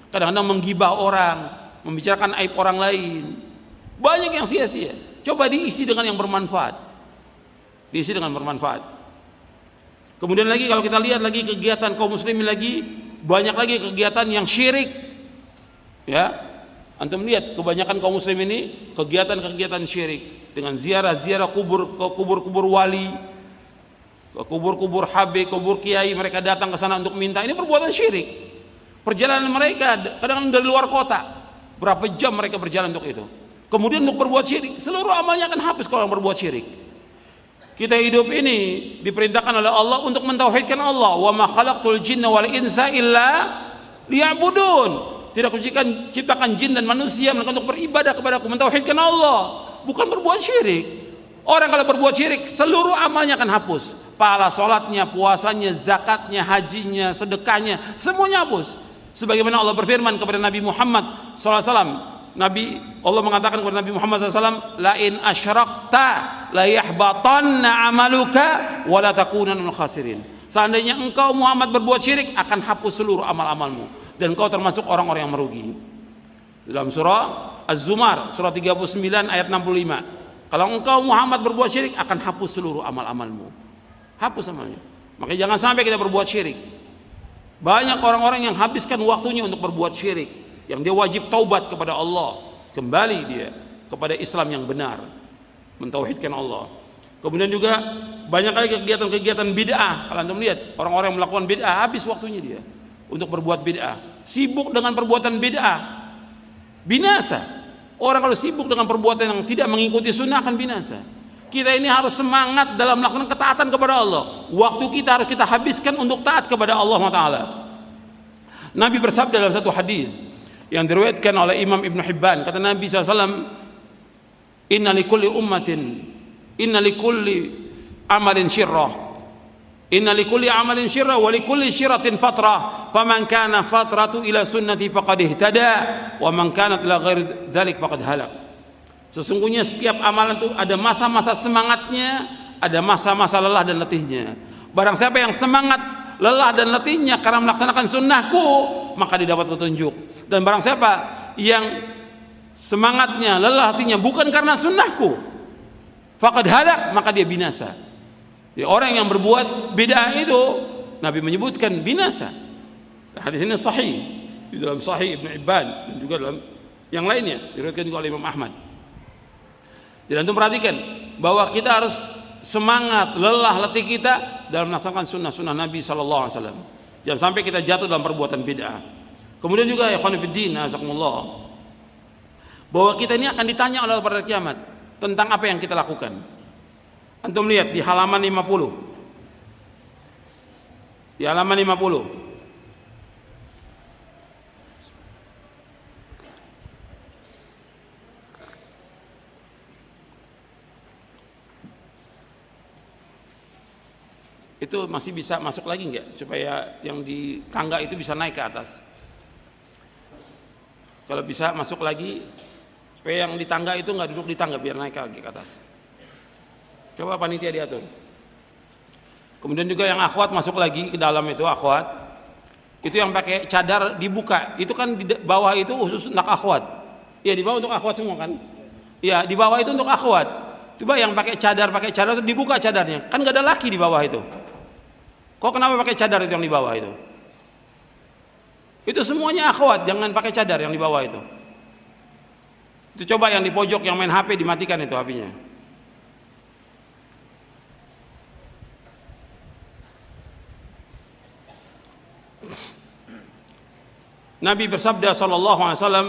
Kadang-kadang menggibah orang, membicarakan aib orang lain. Banyak yang sia-sia. Coba diisi dengan yang bermanfaat. Diisi dengan bermanfaat. Kemudian lagi kalau kita lihat lagi kegiatan kaum muslimin lagi, banyak lagi kegiatan yang syirik. Ya. Antum lihat kebanyakan kaum muslim ini kegiatan-kegiatan syirik, dengan ziarah-ziarah kubur wali, ke kubur habib, kubur kiai, mereka datang ke sana untuk minta. Ini perbuatan syirik. Perjalanan mereka kadang-kadang dari luar kota. Berapa jam mereka berjalan untuk itu. Kemudian untuk berbuat syirik, seluruh amalnya akan habis kalau orang berbuat syirik. Kita hidup ini diperintahkan oleh Allah untuk mentauhidkan Allah. Wa ma khalaqtul jinna wal insa illa liya'budun. Tidak ciptakan jin dan manusia melainkan untuk beribadah kepadaku, mentauhidkan Allah, bukan berbuat syirik. Orang kalau berbuat syirik, seluruh amalnya akan hapus. Pahala salatnya, puasanya, zakatnya, hajinya, sedekahnya, semuanya hapus. Sebagaimana Allah berfirman kepada Nabi Muhammad SAW. Allah mengatakan kepada Nabi Muhammad SAW, la in asyrakta la yahbatanna amaluka wa la takunanna minal khasirin. Seandainya engkau Muhammad berbuat syirik, akan hapus seluruh amal-amalmu dan engkau termasuk orang-orang yang merugi. Dalam surah Az-Zumar surah 39 ayat 65. Kalau engkau Muhammad berbuat syirik, akan hapus seluruh amal-amalmu. Hapus amalnya. Makanya jangan sampai kita berbuat syirik. Banyak orang-orang yang habiskan waktunya untuk berbuat syirik, yang dia wajib taubat kepada Allah, kembali dia kepada Islam yang benar, mentauhidkan Allah. Kemudian juga banyak kali kegiatan-kegiatan bid'ah. Kalau antum lihat orang-orang yang melakukan bid'ah, habis waktunya dia untuk berbuat bid'ah, sibuk dengan perbuatan bid'ah, binasa. Orang kalau sibuk dengan perbuatan yang tidak mengikuti sunnah akan binasa. Kita ini harus semangat dalam melakukan ketaatan kepada Allah. Waktu kita harus kita habiskan untuk taat kepada Allah Taala. Nabi bersabda dalam satu hadis yang diriwayatkan oleh Imam Ibn Hibban, kata Nabi SAW, inna likulli ummatin, inna likulli amalin syirrah, inna likulli amalin syirrah wa likulli syirratin fatrah, faman kana fatratu ila sunnati faqad ihtada wa man kanat ila ghairi dzalik faqad halak. Sesungguhnya setiap amalan itu ada masa-masa semangatnya, ada masa-masa lelah dan letihnya. Barang siapa yang semangat, lelah dan letihnya karena melaksanakan sunnahku, maka dia dapat petunjuk. Dan barang siapa yang semangatnya, lelah hatinya bukan karena sunnahku, faqad halak, maka dia binasa. Jadi orang yang berbuat bid'ah itu Nabi menyebutkan binasa. Hadis ini sahih di dalam Sahih Ibn Hibban dan juga dalam yang lainnya diriwayatkan juga oleh Imam Ahmad. Jadi antum perhatikan bahwa kita harus semangat, lelah letih kita dalam melaksanakan sunnah-sunnah Nabi SAW. Jangan sampai kita jatuh dalam perbuatan bid'ah. Kemudian juga ya khonifuddin azakumullah, bahwa kita ini akan ditanya oleh Allah pada kiamat tentang apa yang kita lakukan. Antum lihat di halaman 50. Di halaman 50. itu masih bisa masuk lagi nggak, supaya yang di tangga itu bisa naik ke atas? Kalau bisa masuk lagi, supaya yang di tangga itu nggak duduk di tangga, biar naik lagi ke atas. Coba panitia diatur. Kemudian juga yang akhwat masuk lagi ke dalam itu, akhwat itu yang pakai cadar dibuka, itu kan di bawah itu khusus untuk akhwat. Ya di bawah untuk akhwat semua kan? Ya di bawah itu untuk akhwat. Coba yang pakai cadar itu dibuka cadarnya, kan nggak ada laki di bawah itu. Kok kenapa pakai cadar itu yang di bawah itu? Itu semuanya akhwat, jangan pakai cadar yang di bawah itu. Itu coba yang di pojok yang main HP dimatikan itu HP-nya. Nabi bersabda sallallahu alaihi wasallam,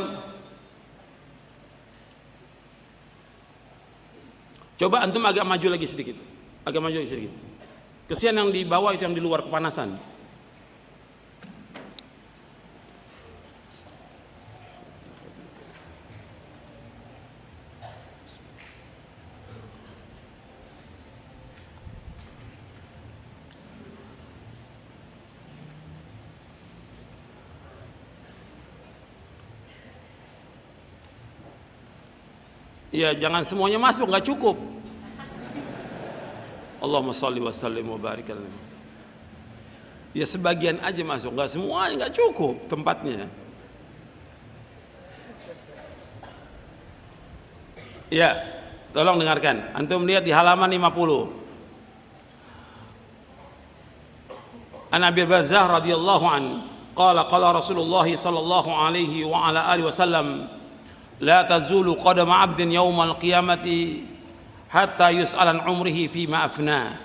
coba antum agak maju lagi sedikit. Agak maju lagi sedikit. Kesian yang di bawah itu, yang di luar kepanasan. Ya jangan semuanya masuk, nggak cukup. Allahumma shalli wa sallim wa barik alaihi. Ya sebagian aja masuk, nggak semuanya, nggak cukup tempatnya. Ya, tolong dengarkan. Antum lihat di halaman 50. An Abi Bazzah radhiyallahu an qala qala Rasulullah sallallahu alaihi wa ala alihi wasallam la tazulu qadama 'abdin yaumal qiyamati hatta yus'al an umrihi fima afna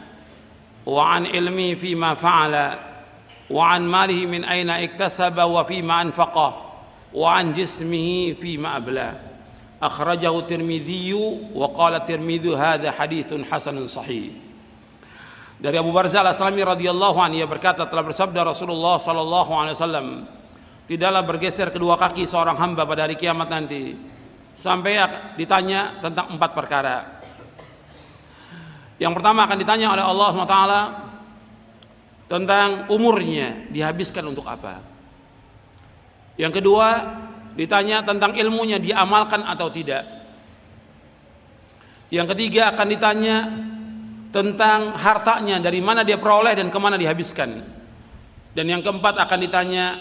wa an ilmihi fima fa'ala wa an malihi min aina iktasaba wa fima anfaqa wa an jismihi fima abla. Akhrajahu Tirmidzi wa qala Tirmidzi hadza haditsun hasanun sahih. Dari Abu Barzah Al-Aslami radhiyallahu anhu, ia berkata, telah bersabda Rasulullah sallallahu alaihi wasallam, tidaklah bergeser kedua kaki seorang hamba pada hari kiamat nanti sampai ditanya tentang 4 perkara. Yang pertama akan ditanya oleh Allah SWT tentang umurnya, dihabiskan untuk apa. Yang kedua ditanya tentang ilmunya, diamalkan atau tidak. Yang ketiga akan ditanya tentang hartanya, dari mana dia peroleh dan kemana dihabiskan. Dan yang keempat akan ditanya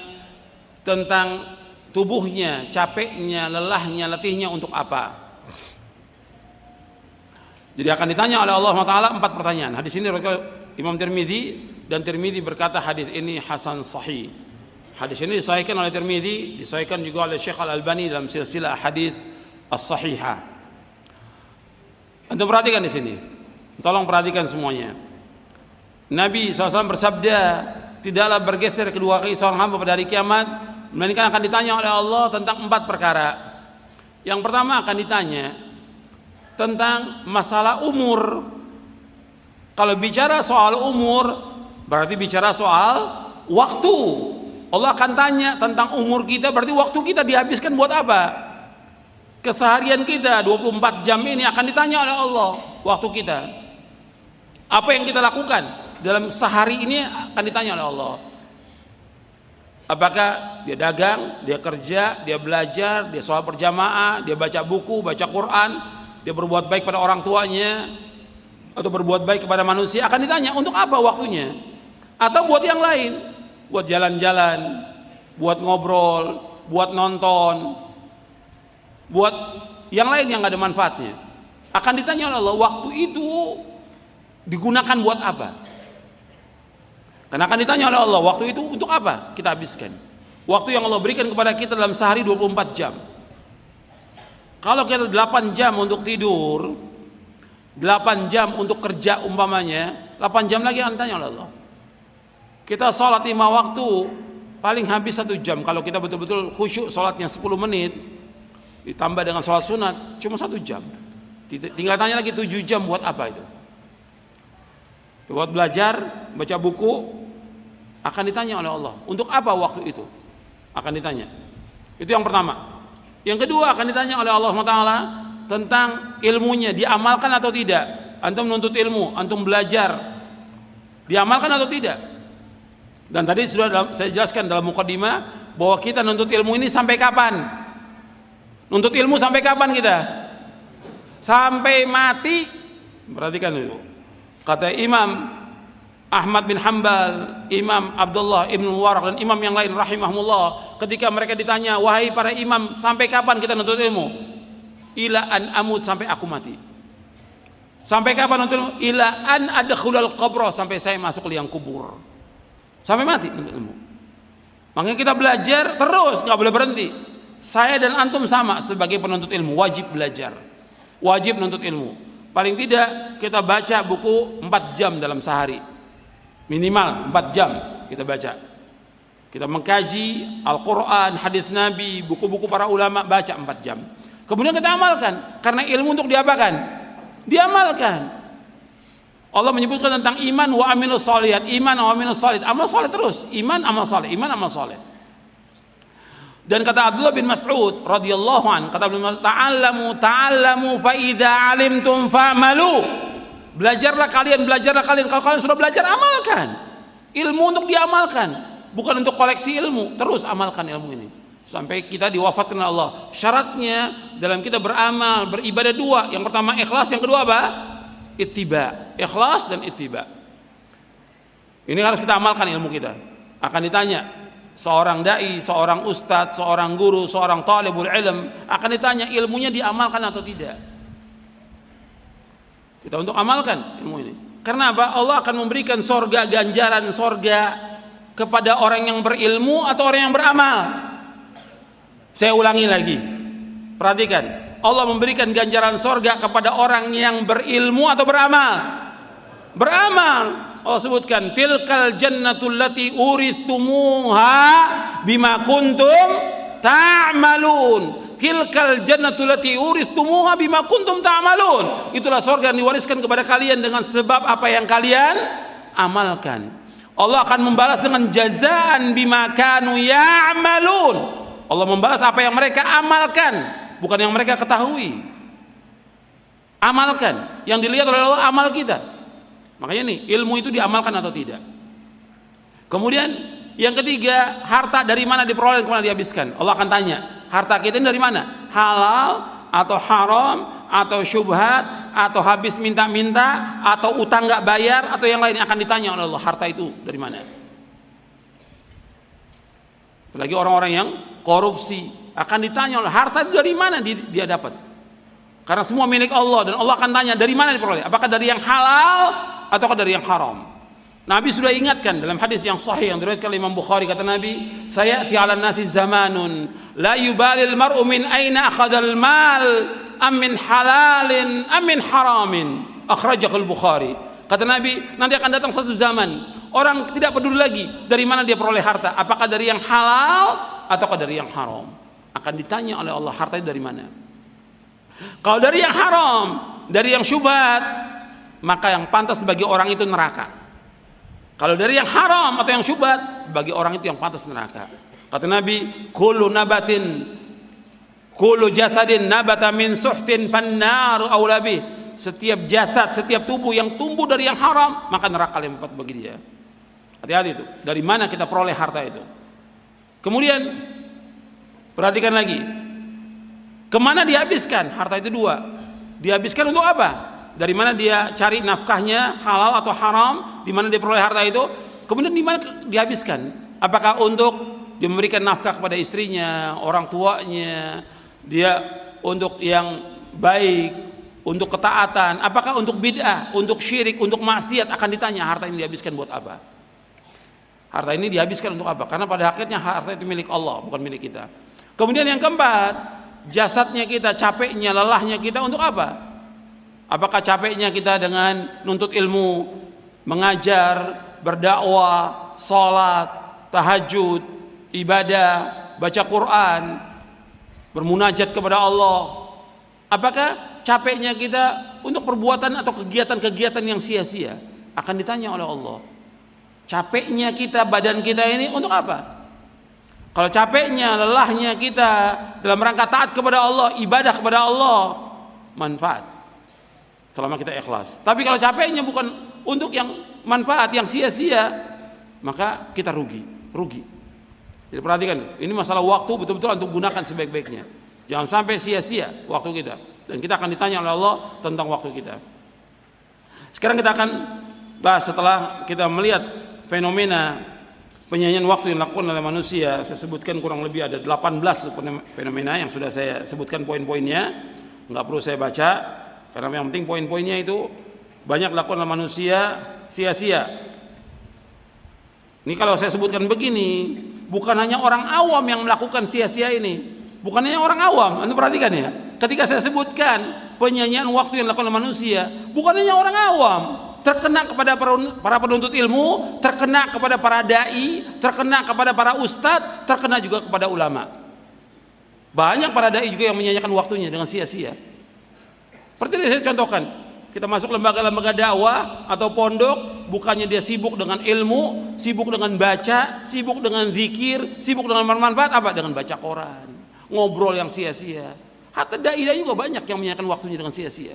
tentang tubuhnya, capeknya, lelahnya, letihnya untuk apa. Jadi akan ditanya oleh Allah SWT 4 pertanyaan. Hadis ini Imam Tirmidzi, dan Tirmidzi berkata hadis ini hasan sahih. Hadis ini disahihkan oleh Tirmidzi, disahihkan juga oleh Syekh Al-Albani dalam silsilah hadis as-sahihah. Anda perhatikan di sini. Tolong perhatikan semuanya. Nabi SAW bersabda, tidaklah bergeser kedua kaki seorang hamba pada hari kiamat, melainkan akan ditanya oleh Allah tentang 4 perkara. Yang pertama akan ditanya tentang masalah umur. Kalau bicara soal umur, berarti bicara soal waktu. Allah akan tanya tentang umur kita, berarti waktu kita dihabiskan buat apa? Keseharian kita 24 jam ini akan ditanya oleh Allah waktu kita. Apa yang kita lakukan dalam sehari ini akan ditanya oleh Allah. Apakah dia dagang, dia kerja, dia belajar, dia sholat berjamaah, dia baca buku, baca Quran, dia berbuat baik pada orang tuanya, atau berbuat baik kepada manusia, akan ditanya untuk apa waktunya. Atau buat yang lain, buat jalan-jalan, buat ngobrol, buat nonton, buat yang lain yang gak ada manfaatnya. Akan ditanya oleh Allah, waktu itu digunakan buat apa? Karena akan ditanya oleh Allah, waktu itu untuk apa kita habiskan? Waktu yang Allah berikan kepada kita dalam sehari 24 jam. Kalau kita 8 jam untuk tidur, 8 jam untuk kerja umpamanya, 8 jam lagi akan ditanya oleh Allah. Kita sholat 5 waktu, paling habis 1 jam. Kalau kita betul-betul khusyuk sholatnya 10 menit, ditambah dengan sholat sunat, cuma 1 jam. Tinggal tanya lagi 7 jam buat apa itu? Buat belajar, baca buku, akan ditanya oleh Allah. Untuk apa waktu itu? Akan ditanya. Itu yang pertama. Yang kedua akan ditanya oleh Allah SWT tentang ilmunya, diamalkan atau tidak. Antum menuntut ilmu, antum belajar, Diamalkan atau tidak? Dan tadi sudah saya jelaskan dalam mukaddimah bahwa kita nuntut ilmu ini sampai kapan? Nuntut ilmu sampai kapan kita? Sampai mati. Perhatikan itu. Kata Imam Ahmad bin Hanbal, Imam Abdullah ibn Mubarak dan imam yang lain rahimahumullah, ketika mereka ditanya, wahai para imam, sampai kapan kita nuntut ilmu? Ila an amut, sampai aku mati. Sampai kapan nuntut ilmu? Ila an adkhulal qabra, sampai saya masuk liang kubur. Sampai mati nuntut ilmu. Makanya kita belajar terus, nggak boleh berhenti. Saya dan antum sama sebagai penuntut ilmu, wajib belajar, wajib nuntut ilmu. Paling tidak kita baca buku 4 jam dalam sehari, minimal 4 jam kita baca. Kita mengkaji Al-Quran, hadis Nabi, buku-buku para ulama, baca 4 jam. Kemudian kita amalkan, karena ilmu untuk diapakan? Diamalkan. Allah menyebutkan tentang iman wa amilus shalihat, iman wa amilus shalihat, amal saleh terus, iman amal saleh, iman amal saleh. Dan kata Abdullah bin Mas'ud radhiyallahu an, kata Abdullah, ta'allamu fa idza alimtum fa'malu. Belajarlah kalian, kalau kalian sudah belajar, amalkan. Ilmu untuk diamalkan, bukan untuk koleksi ilmu. Terus amalkan ilmu ini sampai kita diwafatkan oleh Allah. Syaratnya dalam kita beramal, beribadah 2. Yang pertama ikhlas, yang kedua apa? Ittiba. Ikhlas dan ittiba. Ini harus kita amalkan ilmu kita. Akan ditanya seorang dai, seorang ustadz, seorang guru, seorang talibul ilm, akan ditanya ilmunya diamalkan atau tidak. Kita untuk amalkan ilmu ini. Karena apa? Allah akan memberikan sorga, ganjaran sorga kepada orang yang berilmu atau orang yang beramal. Saya ulangi lagi, perhatikan, Allah memberikan ganjaran sorga kepada orang yang berilmu atau beramal. Beramal. Allah sebutkan, tilkal jannatul lati urithumuha bima kuntum ta'malun. Tilkal jannatul lati urithumuha bima kuntum ta'malun. Itulah surga yang diwariskan kepada kalian dengan sebab apa yang kalian amalkan. Allah akan membalas dengan jazaan bima kanu ya'malun. Allah membalas apa yang mereka amalkan, bukan yang mereka ketahui. Amalkan. Yang dilihat oleh Allah amal kita. Makanya nih, ilmu itu diamalkan atau tidak. Kemudian yang ketiga, harta dari mana diperoleh, kemana dihabiskan. Allah akan tanya, harta kita ini dari mana? Halal atau haram, atau syubhat, atau habis minta-minta, atau utang nggak bayar, atau yang lain, akan ditanya oleh Allah, harta itu dari mana. Apalagi orang-orang yang korupsi, akan ditanya oleh harta itu dari mana dia dapat. Karena semua milik Allah, dan Allah akan tanya dari mana diperoleh. Apakah dari yang halal ataukah dari yang haram? Nabi sudah ingatkan dalam hadis yang sahih yang diriwayatkan oleh Imam Bukhari, kata Nabi, sayati 'alan nasi zamanun la yubalil mar'u min aina akhadhal mal am min halalin am min haramin. Akhrajahu al-Bukhari. Kata Nabi, nanti akan datang satu zaman orang tidak peduli lagi dari mana dia peroleh harta, apakah dari yang halal ataukah dari yang haram. Akan ditanya oleh Allah, harta itu dari mana? Kalau dari yang haram, dari yang syubhat, maka yang pantas bagi orang itu neraka. Kalau dari yang haram atau yang syubhat, bagi orang itu yang pantas neraka. Kata Nabi, kullu jasadin nabata min suhtin fannaru aula bih. Setiap jasad, setiap tubuh yang tumbuh dari yang haram, maka neraka lebih tepat bagi dia. Hati-hati itu. Dari mana kita peroleh harta itu? Kemudian perhatikan lagi. Kemana dihabiskan? Harta itu 2. Dihabiskan untuk apa? Dari mana dia cari nafkahnya, halal atau haram? Di mana dia peroleh harta itu? Kemudian di mana dihabiskan? Apakah untuk dia memberikan nafkah kepada istrinya, orang tuanya, dia untuk yang baik, untuk ketaatan? Apakah untuk bid'ah, untuk syirik, untuk maksiat? Akan ditanya, harta ini dihabiskan buat apa? Harta ini dihabiskan untuk apa? Karena pada hakikatnya harta itu milik Allah, bukan milik kita. Kemudian yang keempat, jasadnya kita, capeknya, lelahnya kita untuk apa? Apakah capeknya kita dengan nuntut ilmu, mengajar, berdakwah, sholat, tahajud, ibadah, baca Quran, bermunajat kepada Allah? Apakah capeknya kita untuk perbuatan atau kegiatan-kegiatan yang sia-sia? Akan ditanya oleh Allah. Capeknya kita, badan kita ini untuk apa? Kalau capeknya, lelahnya kita dalam rangka taat kepada Allah, ibadah kepada Allah, manfaat selama kita ikhlas. Tapi kalau capeknya bukan untuk yang manfaat yang sia-sia, maka kita rugi. Jadi perhatikan, ini masalah waktu betul-betul untuk gunakan sebaik-baiknya. Jangan sampai sia-sia waktu kita. Dan kita akan ditanya oleh Allah tentang waktu kita. Sekarang kita akan bahas setelah kita melihat fenomena penyanyian waktu yang dilakukan oleh manusia. Saya sebutkan kurang lebih ada 18 fenomena yang sudah saya sebutkan poin-poinnya. Nggak perlu saya baca, karena yang penting poin-poinnya itu banyak dilakukan oleh manusia sia-sia. Ini kalau saya sebutkan begini, bukan hanya orang awam yang melakukan sia-sia ini. Bukan hanya orang awam, Anda perhatikan ya. Ketika saya sebutkan penyanyian waktu yang dilakukan oleh manusia, bukan hanya orang awam, terkena kepada para penuntut ilmu, terkena kepada para dai, terkena kepada para ustadz, terkena juga kepada ulama. Banyak para dai juga yang menyanyikan waktunya dengan sia-sia. Seperti yang saya contohkan, kita masuk lembaga-lembaga dakwah atau pondok, bukannya dia sibuk dengan ilmu, sibuk dengan baca, sibuk dengan zikir, sibuk dengan bermanfaat, apa? Dengan baca koran, ngobrol yang sia-sia. Hatta dai-dai juga banyak yang menyanyikan waktunya dengan sia-sia.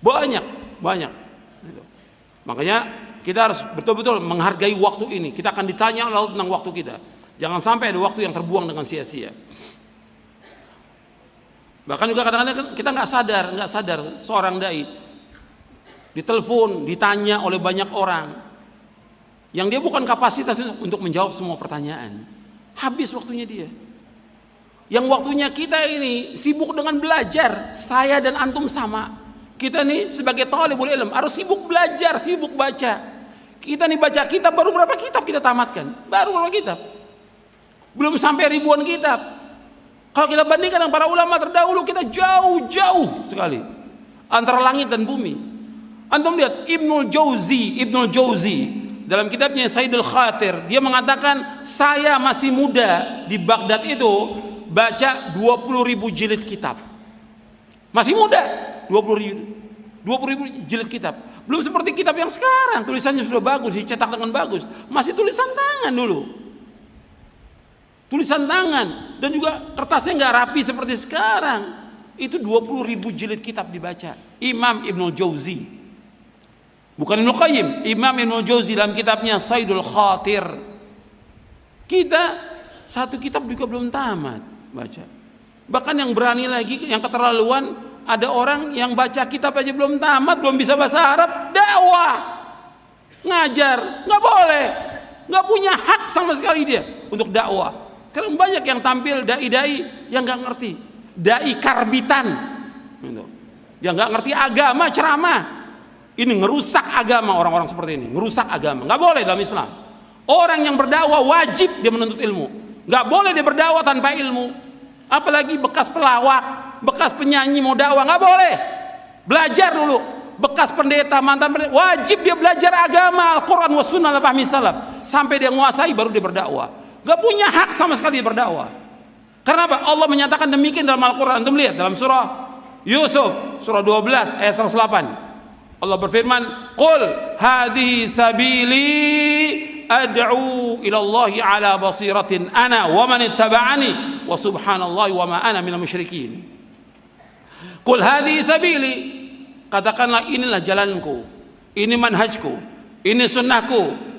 Banyak. Makanya kita harus betul-betul menghargai waktu ini. Kita akan ditanya oleh Allah tentang waktu kita. Jangan sampai ada waktu yang terbuang dengan sia-sia. Bahkan juga kadang-kadang kita nggak sadar seorang dai ditelepon, ditanya oleh banyak orang yang dia bukan kapasitas untuk menjawab semua pertanyaan. Habis waktunya dia. Yang waktunya kita ini sibuk dengan belajar. Saya dan antum sama. Kita nih sebagai talibul ilm harus sibuk belajar, sibuk baca. Kita nih baca kitab, baru berapa kitab kita tamatkan? Baru berapa kitab? Belum sampai ribuan kitab. Kalau kita bandingkan dengan para ulama terdahulu, kita jauh sekali antara langit dan bumi. Antum lihat Ibnul Jauzi dalam kitabnya Saidul Khatir, dia mengatakan saya masih muda di Baghdad itu baca 20.000 jilid kitab. Masih muda, 20.000 jilid kitab. Belum seperti kitab yang sekarang, tulisannya sudah bagus, dicetak dengan bagus. Masih tulisan tangan dulu. Tulisan tangan, dan juga kertasnya nggak rapi seperti sekarang. Itu 20.000 jilid kitab dibaca. Imam Ibnul Jauzi, bukan Ibnu Qayyim, Imam Ibnul Jauzi dalam kitabnya Saidul Khatir. Kita satu kitab juga belum tamat baca. Bahkan yang berani lagi, yang keterlaluan, ada orang yang baca kitab aja belum tamat, belum bisa bahasa Arab, dakwah, ngajar, nggak boleh, nggak punya hak sama sekali dia untuk dakwah. Karena banyak yang tampil dai-dai yang nggak ngerti, dai karbitan, yang nggak ngerti agama, ceramah. Ini ngerusak agama, orang-orang seperti ini ngerusak agama. Nggak boleh dalam Islam. Orang yang berdakwah wajib dia menuntut ilmu. Nggak boleh dia berdakwah tanpa ilmu. Apalagi bekas pelawak, bekas penyanyi mau dakwah, nggak boleh. Belajar dulu. Bekas pendeta, mantan pendeta, wajib dia belajar agama, Al-Quran wa sunnah ala fahmi salaf, sampai dia menguasai baru dia berdakwah. Gak punya hak sama sekali berdakwah. Karena apa? Allah menyatakan demikian dalam Al-Quran. Antum lihat dalam surah Yusuf, surah 12 ayat 108. Allah berfirman, "Qul hadhihi sabili ad'u ila Allah ala basiratin ana wa man ittaba'ani wa subhanallahi wa ma ana minal musyrikin." Qul hadhihi sabili, katakanlah inilah jalanku, ini manhajku, ini sunnahku.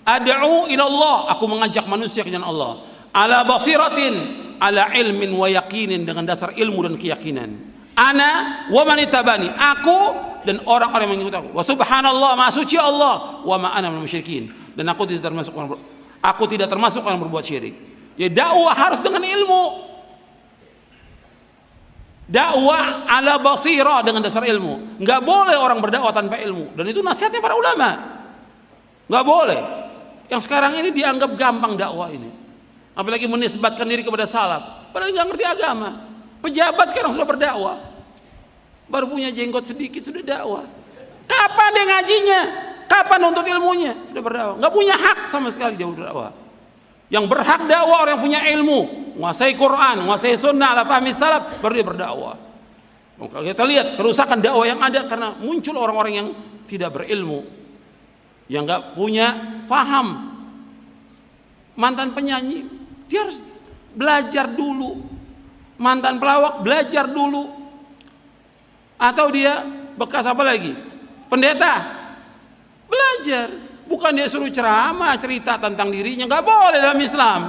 Ad'u ila Allah, aku mengajak manusia ke jalan Allah. Ala basiratin, ala ilmin wa yaqinin, dengan dasar ilmu dan keyakinan. Ana wa man ittabani, aku dan orang-orang yang mengikuti aku. Wa subhanallah, maha suci Allah, wa ma ana minal musyrikin, dan aku tidak termasuk orang berbuat syirik. Ya, dakwah harus dengan ilmu. Dakwah ala basirah, dengan dasar ilmu. Enggak boleh orang berdakwah tanpa ilmu, dan itu nasihatnya para ulama. Enggak boleh. Yang sekarang ini dianggap gampang dakwah ini, apalagi menisbatkan diri kepada salaf, padahal nggak ngerti agama. Pejabat sekarang sudah berdakwah, baru punya jenggot sedikit sudah dakwah. Kapan dia ngajinya? Kapan nuntut ilmunya? Sudah berdakwah, nggak punya hak sama sekali dia berdakwah. Yang berhak dakwah orang yang punya ilmu, menguasai Quran, menguasai sunnah, ala fahmi salaf, baru dia berdakwah. Kalau kita lihat kerusakan dakwah yang ada karena muncul orang-orang yang tidak berilmu, yang nggak punya paham. Mantan penyanyi dia harus belajar dulu, mantan pelawak belajar dulu, atau dia bekas apa lagi, pendeta, Belajar. Bukan dia suruh ceramah, cerita tentang dirinya. Nggak boleh dalam Islam.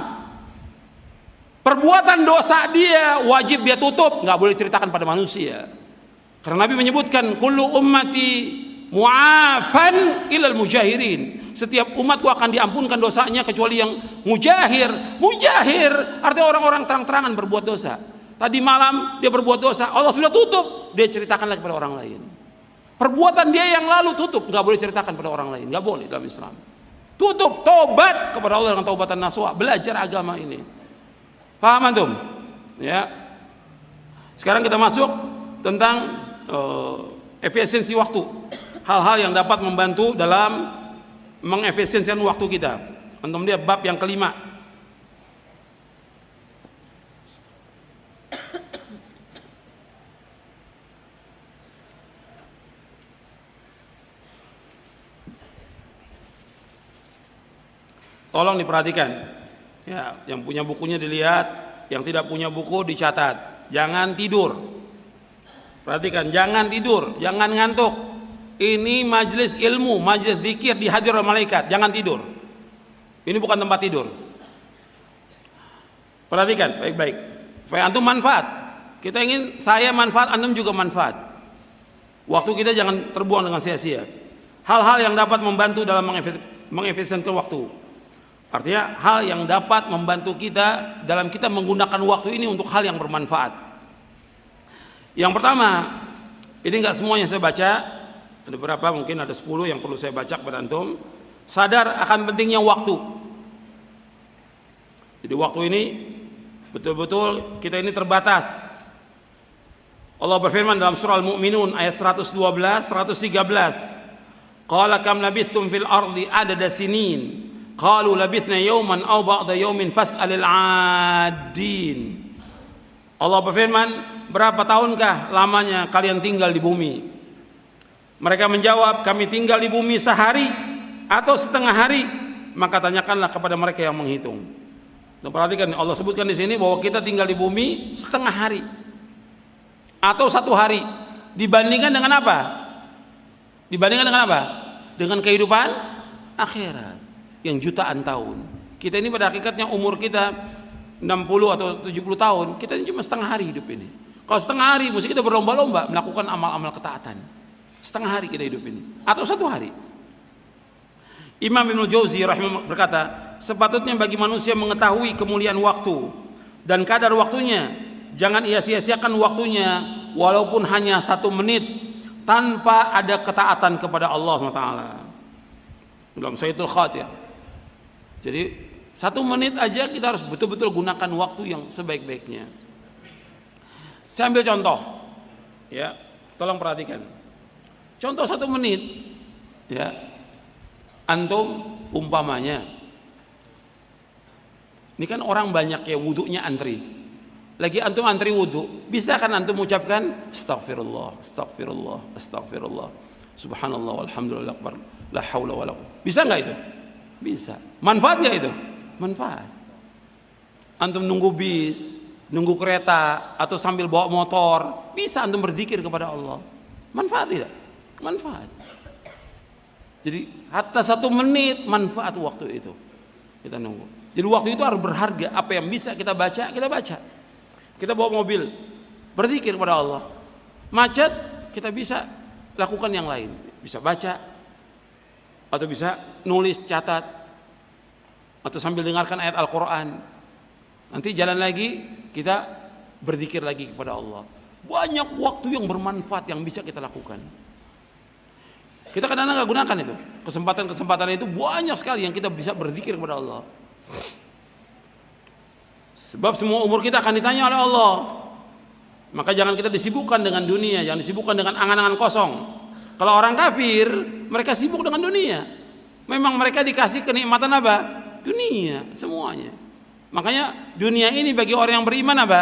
Perbuatan dosa dia wajib dia tutup, nggak boleh ceritakan pada manusia. Karena Nabi menyebutkan kullu ummati mu'afan ilal mujahirin. Setiap umatku akan diampunkan dosanya kecuali yang mujahir. Mujahir artinya orang-orang terang-terangan berbuat dosa. Tadi malam dia berbuat dosa, Allah sudah tutup, dia ceritakan lagi pada orang lain. Perbuatan dia yang lalu tutup, nggak boleh ceritakan pada orang lain, nggak boleh dalam Islam. Tutup, tobat kepada Allah dengan taubatan nasuha, belajar agama ini. Paham antum? Ya. Sekarang kita masuk tentang efisiensi waktu. Hal-hal yang dapat membantu dalam mengefisiensikan waktu kita. Antum lihat bab yang kelima. Tolong diperhatikan. Ya, yang punya bukunya dilihat, yang tidak punya buku dicatat. Jangan tidur. Perhatikan, jangan tidur, jangan ngantuk. Ini majelis ilmu, majelis zikir dihadir oleh malaikat. Jangan tidur. Ini bukan tempat tidur. Perhatikan baik-baik. Supaya antum manfaat. Kita ingin saya manfaat, antum juga manfaat. Waktu kita jangan terbuang dengan sia-sia. Hal-hal yang dapat membantu dalam mengefisienkan waktu. Artinya hal yang dapat membantu kita dalam kita menggunakan waktu ini untuk hal yang bermanfaat. Yang pertama, ini enggak semuanya saya baca. Ada berapa? Mungkin ada 10 yang perlu saya baca kepada antum. Sadar akan pentingnya waktu. Jadi waktu ini betul-betul kita ini terbatas. Allah berfirman dalam surah Al-Mu'minun ayat 112, 113. Qala kam labithtum fil ardi adada sinin. Qalu labithna yawman aw ba'da yawmin fas'alil 'addin. Allah berfirman, berapa tahunkah lamanya kalian tinggal di bumi? Mereka menjawab, kami tinggal di bumi sehari atau setengah hari. Maka tanyakanlah kepada mereka yang menghitung. Dan perhatikan, Allah sebutkan di sini bahwa kita tinggal di bumi setengah hari atau satu hari. Dibandingkan dengan apa? Dibandingkan dengan apa? Dengan kehidupan akhirat yang jutaan tahun. Kita ini pada hakikatnya umur kita 60 atau 70 tahun, kita ini cuma setengah hari hidup ini. Kalau setengah hari mesti kita berlomba-lomba melakukan amal-amal ketaatan. Setengah hari kita hidup ini atau satu hari. Imam Ibnu Jauzi rahimahullah berkata, sepatutnya bagi manusia mengetahui kemuliaan waktu dan kadar waktunya. Jangan ia sia-siakan waktunya walaupun hanya 1 menit tanpa ada ketaatan kepada Allah SWT. Dalam Sayyidul Khatiyah. Jadi 1 menit aja kita harus betul-betul gunakan waktu yang sebaik-baiknya. Saya ambil contoh, ya, tolong perhatikan. Contoh 1 menit, ya, antum umpamanya, ini kan orang banyak ya wudunya antri. Lagi antum antri wudu, bisa kan antum ucapkan astagfirullah, astagfirullah, astagfirullah, subhanallah, walhamdulillah, akbar, la haula wala quwwata. Bisa nggak itu? Bisa. Manfaat nggak itu? Manfaat. Antum nunggu bis, nunggu kereta, atau sambil bawa motor, bisa antum berzikir kepada Allah. Manfaat tidak? Manfaat. Jadi hatta 1 menit manfaat waktu itu. Kita nunggu. Jadi waktu itu harus berharga. Apa yang bisa kita baca, kita baca. Kita bawa mobil, berzikir kepada Allah. Macet, kita bisa lakukan yang lain. Bisa baca, atau bisa nulis, catat, atau sambil dengarkan ayat Al-Quran. Nanti jalan lagi, kita berzikir lagi kepada Allah. Banyak waktu yang bermanfaat yang bisa kita lakukan. Kita kadang-kadang nggak gunakan itu. Kesempatan-kesempatan itu banyak sekali yang kita bisa berzikir kepada Allah. Sebab semua umur kita akan ditanya oleh Allah. Maka jangan kita disibukkan dengan dunia, jangan disibukkan dengan angan-angan kosong. Kalau orang kafir, mereka sibuk dengan dunia. Memang mereka dikasih kenikmatan apa? Dunia, semuanya. Makanya dunia ini bagi orang yang beriman apa?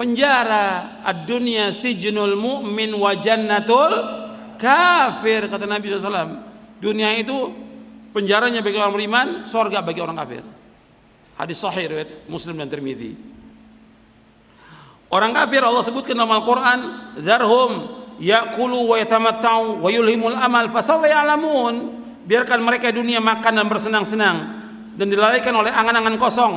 Penjara. Ad-dunya sijnul mu'min wa jannatul kafir, kata Nabi SAW. Dunia itu penjaranya bagi orang beriman, surga bagi orang kafir. Hadis sahih riwayat Muslim dan Tirmidzi. Orang kafir Allah sebutkan dalam Al-Quran, "Dzarhum ya'kulu wa yatamatta'u wa yulhimul amal fasawfa ya'lamun. Biarkan mereka dunia makan dan bersenang-senang dan dilalaikan oleh angan-angan kosong.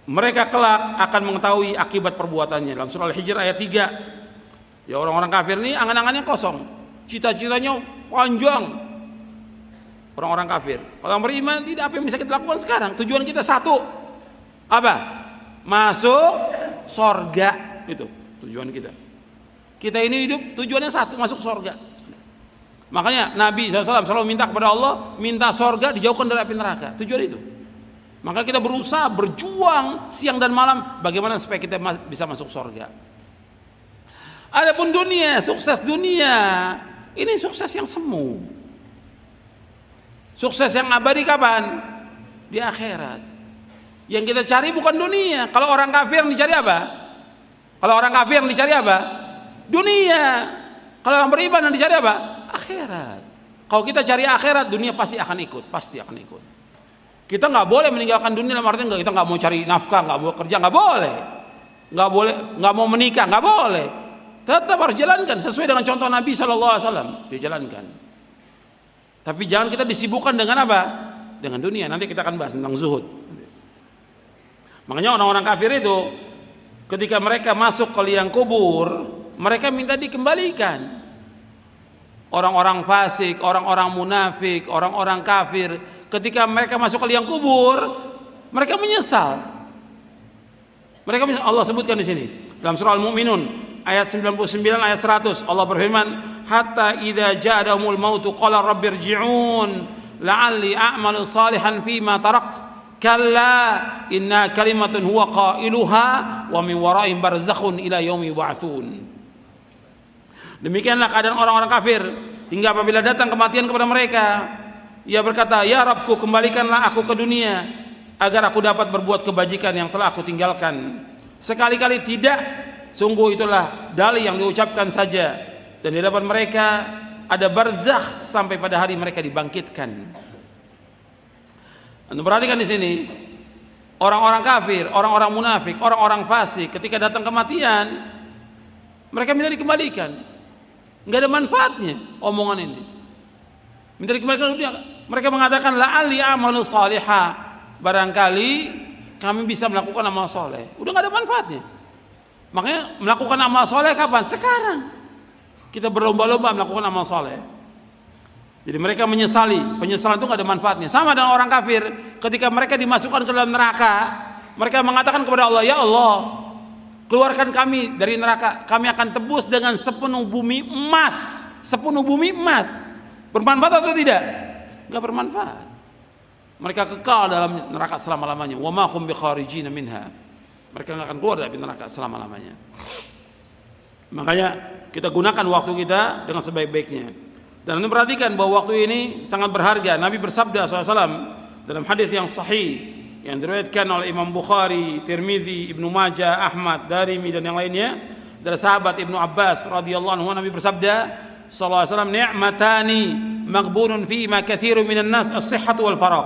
Mereka kelak akan mengetahui akibat perbuatannya. Dalam surah Al-Hijr ayat 3. Ya, orang-orang kafir ini angan-angannya kosong, cita-citanya panjang. Orang-orang kafir. Kalau beriman tidak, apa yang bisa kita lakukan sekarang? Tujuan kita satu. Apa? Masuk sorga. Itu tujuan kita. Kita ini hidup tujuannya satu, masuk sorga. Makanya Nabi SAW selalu minta kepada Allah, minta sorga dijauhkan dari api neraka. Tujuan itu. Maka kita berusaha, berjuang siang dan malam bagaimana supaya kita bisa masuk sorga. Adapun dunia, sukses dunia, ini sukses yang semu. Sukses yang abadi kapan? Di akhirat. Yang kita cari bukan dunia. Kalau orang kafir yang dicari apa? Kalau orang kafir yang dicari apa? Dunia. Kalau orang beriman yang dicari apa? Akhirat. Kalau kita cari akhirat, dunia pasti akan ikut. Pasti akan ikut. Kita nggak boleh meninggalkan dunia, dalam artian kita nggak mau cari nafkah, nggak mau kerja, nggak boleh. Nggak boleh, nggak mau menikah, nggak boleh. Tetap harus jalankan sesuai dengan contoh Nabi SAW. Dijalankan. Tapi jangan kita disibukkan dengan apa? Dengan dunia. Nanti kita akan bahas tentang zuhud. Makanya orang-orang kafir itu ketika mereka masuk ke liang kubur, mereka minta dikembalikan. Orang-orang fasik, orang-orang munafik, orang-orang kafir, ketika mereka masuk ke liang kubur, mereka menyesal. Mereka menyesal. Allah sebutkan di sini dalam surah Al-Mu'minun ayat 99 ayat 100, Allah berfirman, hatta idza ja'ahumul mautu qala rabbirji'un la'alli a'malu salihan fima tarakt kalla inna kalimatun huwa qailuha wa min wara'ihim barzakhun ila yaumi yub'atsun. Demikianlah keadaan orang-orang kafir hingga apabila datang kematian kepada mereka, ia berkata, ya Rabbku, kembalikanlah aku ke dunia agar aku dapat berbuat kebajikan yang telah aku tinggalkan. Sekali-kali tidak, sungguh itulah dalih yang diucapkan saja, dan di hadapan mereka ada barzakh sampai pada hari mereka dibangkitkan. Anda perhatikan di sini, orang-orang kafir, orang-orang munafik, orang-orang fasik ketika datang kematian, mereka minta dikembalikan. Enggak ada manfaatnya omongan ini. Minta dikembalikan dunia. Mereka mengatakan la'alli amalu salihah, barangkali kami bisa melakukan amal soleh. Udah enggak ada manfaatnya. Makanya melakukan amal soleh kapan? Sekarang. Kita berlomba-lomba melakukan amal soleh. Jadi mereka menyesali. Penyesalan itu nggak ada manfaatnya. Sama dengan orang kafir, ketika mereka dimasukkan ke dalam neraka, mereka mengatakan kepada Allah, ya Allah, keluarkan kami dari neraka. Kami akan tebus dengan sepenuh bumi emas. Sepenuh bumi emas. Bermanfaat atau tidak? Nggak bermanfaat. Mereka kekal dalam neraka selama-lamanya. Wa ma hum bikharijina minha. Mereka nggak akan keluar dari neraka selama-lamanya. Makanya kita gunakan waktu kita dengan sebaik-baiknya. Dan Anda perhatikan bahwa waktu ini sangat berharga. Nabi bersabda SAW dalam hadis yang sahih yang diriwayatkan oleh Imam Bukhari, Tirmidzi, Ibnu Majah, Ahmad, Darimi dan yang lainnya dari sahabat Ibnu Abbas radhiyallahu anhu, Nabi bersabda sallallahu alaihi wasallam, ni'matani maghbunun fi ma katsirun minan nas as-sihhatu wal faragh.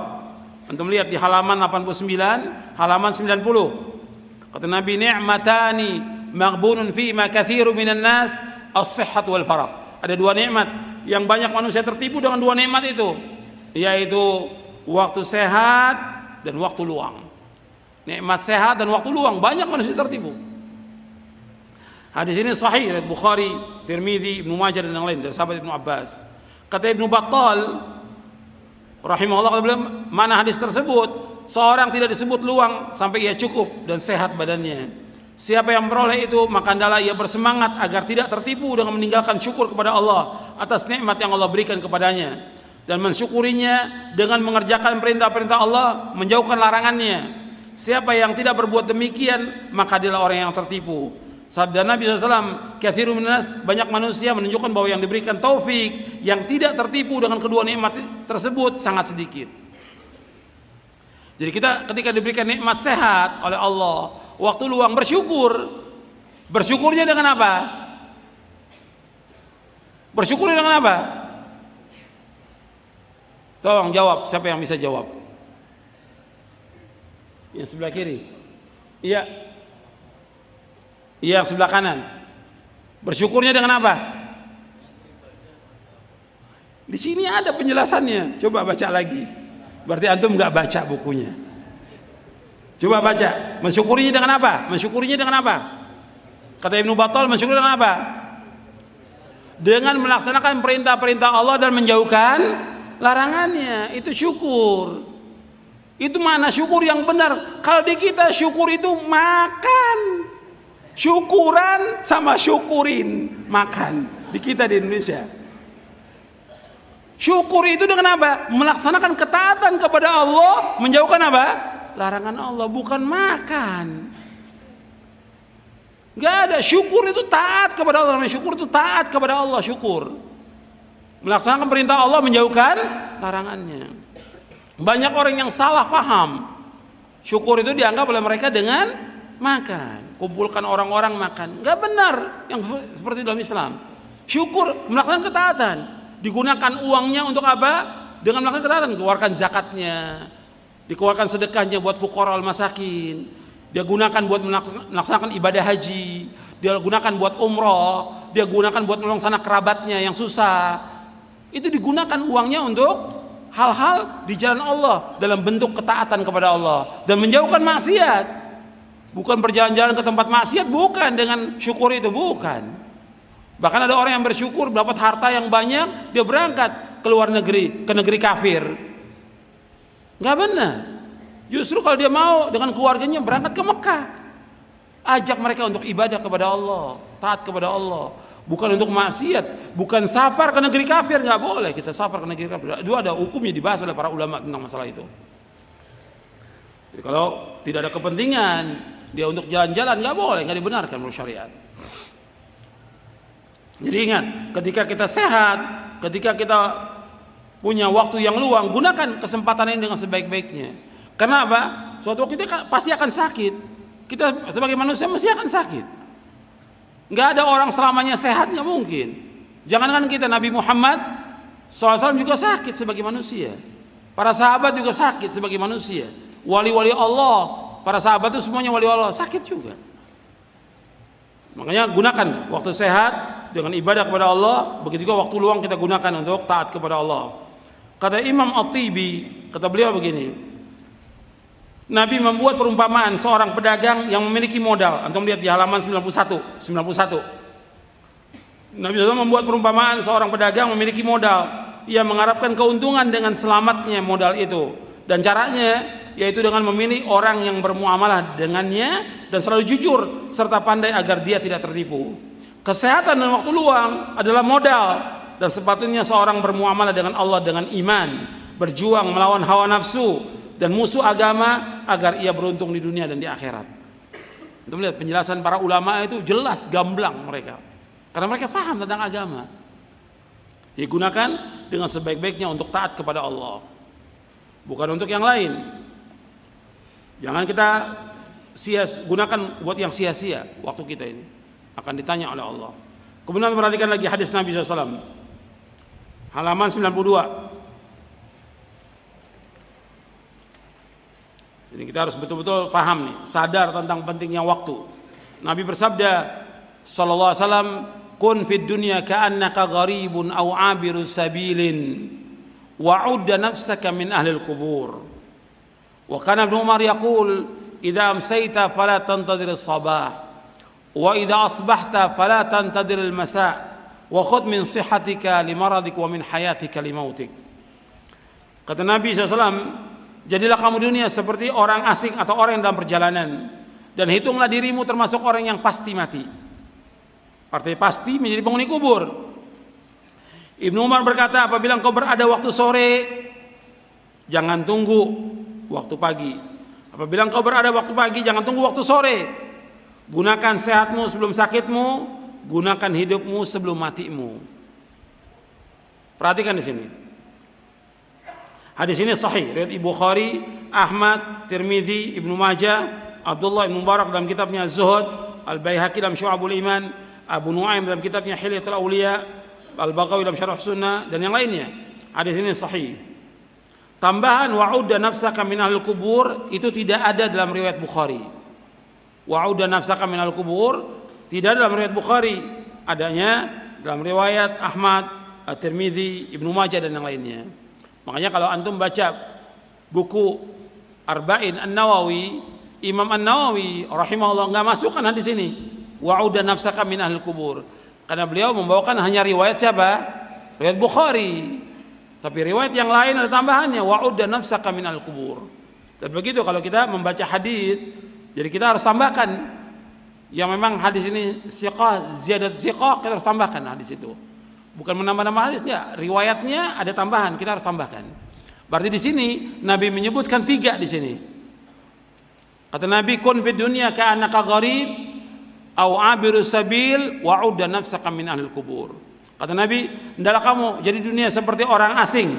Antum lihat di halaman 89, halaman 90. Kata Nabi, ni'matani maghbunun fi ma katsirun minan nas as-sihhatu wal faragh. Ada dua nikmat yang banyak manusia tertipu dengan dua nikmat itu, yaitu waktu sehat dan waktu luang. Nikmat sehat dan waktu luang, banyak manusia tertipu. Hadis ini sahih riwayat Bukhari, Tirmidzi, Ibnu Majah dan yang lain dari sahabat Ibnu Abbas. Kata Ibnu Battal rahimahullah, mana hadis tersebut, seorang tidak disebut luang sampai ia cukup dan sehat badannya. Siapa yang memperoleh itu, maka hendaklah ia bersemangat agar tidak tertipu dengan meninggalkan syukur kepada Allah atas nikmat yang Allah berikan kepadanya, dan mensyukurinya dengan mengerjakan perintah-perintah Allah, menjauhkan larangannya. Siapa yang tidak berbuat demikian, maka dialah orang yang tertipu. Sabda Nabi SAW, katsirun minas, banyak manusia, menunjukkan bahwa yang diberikan taufik, yang tidak tertipu dengan kedua nikmat tersebut sangat sedikit. Jadi kita ketika diberikan nikmat sehat oleh Allah, waktu luang, bersyukur. Bersyukurnya dengan apa? Bersyukurnya dengan apa? Tolong jawab, siapa yang bisa jawab? Yang sebelah kiri. Iya. Iya, yang sebelah kanan. Bersyukurnya dengan apa? Di sini ada penjelasannya. Coba baca lagi. Berarti antum nggak baca bukunya. Coba baca. Mensyukurinya dengan apa? Mensyukurinya dengan apa? Kata Ibnu Battal, mensyukuri dengan apa? Dengan melaksanakan perintah-perintah Allah dan menjauhkan larangannya. Itu syukur. Itu mana syukur yang benar. Kalau di kita syukur itu makan. Syukuran sama syukurin. Makan. Di kita di Indonesia. Syukur itu dengan apa? Melaksanakan ketaatan kepada Allah. Menjauhkan apa? Larangan Allah. Bukan makan. Gak ada. Syukur itu taat kepada Allah. Syukur itu taat kepada Allah. Syukur. Melaksanakan perintah Allah. Menjauhkan larangannya. Banyak orang yang salah paham. Syukur itu dianggap oleh mereka dengan makan. Kumpulkan orang-orang makan. Gak benar yang seperti dalam Islam. Syukur melaksanakan ketaatan. Digunakan uangnya untuk apa? Dengan melakukan ketaatan. Keluarkan zakatnya. Dikeluarkan sedekahnya buat fuqara al-masakin. Dia gunakan buat melaksanakan ibadah haji. Dia gunakan buat umroh. Dia gunakan buat menolong sanak kerabatnya yang susah. Itu digunakan uangnya untuk hal-hal di jalan Allah. Dalam bentuk ketaatan kepada Allah. Dan menjauhkan maksiat. Bukan berjalan-jalan ke tempat maksiat. Bukan dengan syukur itu. Bukan. Bahkan ada orang yang bersyukur dapat harta yang banyak, dia berangkat ke luar negeri, ke negeri kafir. Gak benar. Justru kalau dia mau dengan keluarganya berangkat ke Mekah. Ajak mereka untuk ibadah kepada Allah, taat kepada Allah. Bukan untuk maksiat, bukan safar ke negeri kafir. Gak boleh kita safar ke negeri kafir. Itu ada hukumnya dibahas oleh para ulama tentang masalah itu. Jadi kalau tidak ada kepentingan dia untuk jalan-jalan, gak boleh, gak dibenarkan menurut syariat. Jadi ingat, ketika kita sehat, ketika kita punya waktu yang luang, gunakan kesempatan ini dengan sebaik-baiknya. Kenapa? Suatu waktu kita pasti akan sakit. Kita sebagai manusia mesti akan sakit. Nggak ada orang selamanya sehat, nggak mungkin. Jangankan kita, Nabi Muhammad SAW juga sakit sebagai manusia. Para sahabat juga sakit sebagai manusia. Wali-wali Allah, para sahabat itu semuanya wali Allah, sakit juga. Makanya gunakan waktu sehat dengan ibadah kepada Allah, begitu juga waktu luang kita gunakan untuk taat kepada Allah. Kata Imam At-Tibi, kata beliau begini, Nabi membuat perumpamaan seorang pedagang yang memiliki modal. Antum lihat di halaman 91. Nabi SAW membuat perumpamaan seorang pedagang memiliki modal. Ia mengharapkan keuntungan dengan selamatnya modal itu. Dan caranya yaitu dengan memilih orang yang bermuamalah dengannya dan selalu jujur serta pandai agar dia tidak tertipu. Kesehatan dan waktu luang adalah modal, dan sepatutnya seorang bermuamalah dengan Allah dengan iman, berjuang melawan hawa nafsu dan musuh agama agar ia beruntung di dunia dan di akhirat. Untuk melihat penjelasan para ulama itu jelas, gamblang mereka, karena mereka paham tentang agama. Digunakan dengan sebaik-baiknya untuk taat kepada Allah, bukan untuk yang lain. Jangan kita gunakan buat yang sia-sia waktu kita ini. Akan ditanya oleh Allah. Kemudian perhatikan lagi hadis Nabi SAW. Halaman 92. Jadi kita harus betul-betul paham nih, sadar tentang pentingnya waktu. Nabi bersabda sallallahu alaihi wasallam, "Kun fid dunya ka'annaka gharibun aw 'abiru sabilin wa'udda nafsaka min ahlil kubur." Wa kana Ibnu Umar yaqul, "Idza amsayta fala tantadhir as-sabah wa idza asbahta fala tantadhir al-masa' wa khudh min sihhatika limaradik wa min hayatika limautik." Kata Nabi SAW, jadilah kamu dunia seperti orang asing atau orang yang dalam perjalanan, dan hitunglah dirimu termasuk orang yang pasti mati. Artinya pasti menjadi penghuni kubur. Ibnu Umar berkata, apabila engkau berada waktu sore, jangan tunggu waktu pagi. Apabila engkau berada waktu pagi, jangan tunggu waktu sore. Gunakan sehatmu sebelum sakitmu, gunakan hidupmu sebelum matimu. Perhatikan di sini. Hadis ini sahih, riwayat Bukhari, Ahmad, Tirmidzi, Ibnu Majah, Abdullah Ibn Mubarak dalam kitabnya Zuhud, Al-Baihaqi dalam Syu'abul Iman, Abu Nuaim dalam kitabnya Hilyatul Auliya, Al-Baghawi dalam Syarah Sunnah, dan yang lainnya. Hadis ini sahih. Tambahan wa'udda nafsaka minal kubur itu tidak ada dalam riwayat Bukhari. Wa'udda nafsaka minal kubur tidak ada dalam riwayat Bukhari. adanya dalam riwayat Ahmad, At-Tirmidzi, Ibnu Majah dan yang lainnya. Makanya kalau antum baca buku Arba'in An-Nawawi, Imam An-Nawawi rahimahullah enggak masukkan hadis ini, wa'uda nafsaka min ahlil kubur, karena beliau membawakan hanya riwayat siapa? Riwayat Bukhari. Tapi riwayat yang lain ada tambahannya, wa'uda nafsaka min ahlil kubur. Dan begitu kalau kita membaca hadis, jadi kita harus tambahkan yang memang hadis ini thiqah, ziyadat thiqah, kita harus tambahkan hadis itu. Bukan menambah-nambah hadisnya, riwayatnya ada tambahan, kita harus tambahkan. Berarti di sini Nabi menyebutkan 3 di sini. Kata Nabi, kun fid dunya ka'annaka gharib au abiru sabil wa'udda nafsaka min ahlil kubur. Kata Nabi, hendaklah kamu jadi dunia seperti orang asing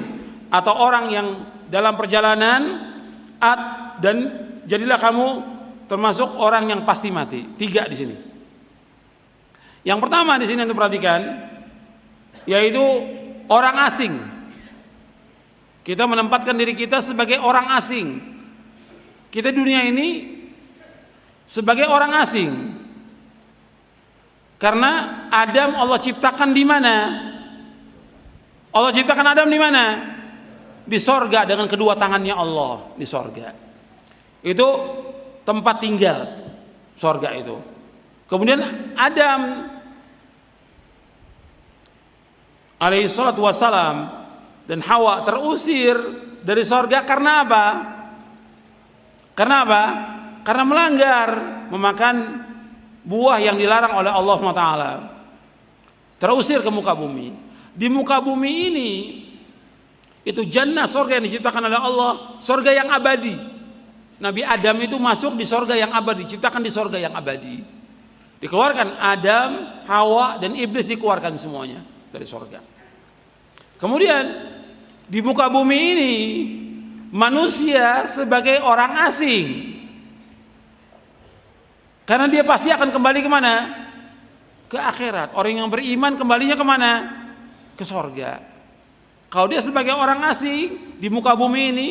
atau orang yang dalam perjalanan, dan jadilah kamu termasuk orang yang pasti mati. 3 di sini. Yang pertama di sini untuk perhatikan, yaitu orang asing. Kita menempatkan diri kita sebagai orang asing. Kita dunia ini sebagai orang asing. Karena Adam Allah ciptakan di mana? Allah ciptakan Adam di mana? Di sorga dengan kedua tangannya Allah, di sorga. Itu tempat tinggal sorga itu. Kemudian Adam alaihi salatu wassalam dan Hawa terusir dari sorga karena apa? Karena apa? Karena melanggar, memakan buah yang dilarang oleh Allah SWT. Terusir ke muka bumi. Di muka bumi ini, itu jannah, sorga yang diciptakan oleh Allah, sorga yang abadi. Nabi Adam itu masuk di sorga yang abadi, diciptakan di sorga yang abadi. Dikeluarkan Adam, Hawa, dan Iblis dikeluarkan semuanya dari sorga. Kemudian di muka bumi ini manusia sebagai orang asing, karena dia pasti akan kembali kemana? Ke akhirat. Orang yang beriman kembalinya kemana? Ke sorga. Kalau dia sebagai orang asing di muka bumi ini,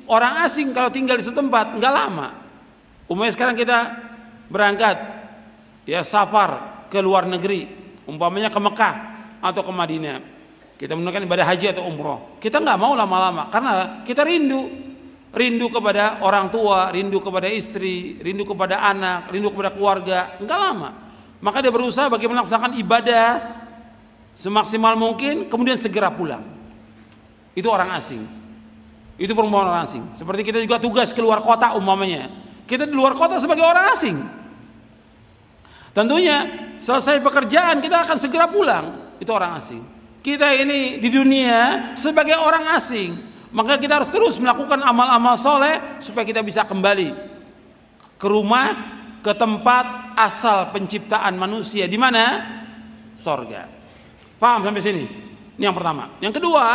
orang asing kalau tinggal di setempat nggak lama. Umumnya sekarang kita berangkat ya safar ke luar negeri, umpamanya ke Mekah atau ke Madinah. Kita menunaikan ibadah haji atau umroh. Kita nggak mau lama-lama karena kita rindu kepada orang tua, rindu kepada istri, rindu kepada anak, rindu kepada keluarga. Nggak lama. Maka dia berusaha bagaimana melaksanakan ibadah semaksimal mungkin, kemudian segera pulang. Itu orang asing. Itu perempuan orang asing. Seperti kita juga tugas keluar kota umpamanya. Kita di luar kota sebagai orang asing. Tentunya selesai pekerjaan kita akan segera pulang. Itu orang asing. Kita ini di dunia sebagai orang asing, maka kita harus terus melakukan amal-amal soleh supaya kita bisa kembali ke rumah, ke tempat asal penciptaan manusia, di mana? Sorga. Paham sampai sini? Ini yang pertama. Yang kedua,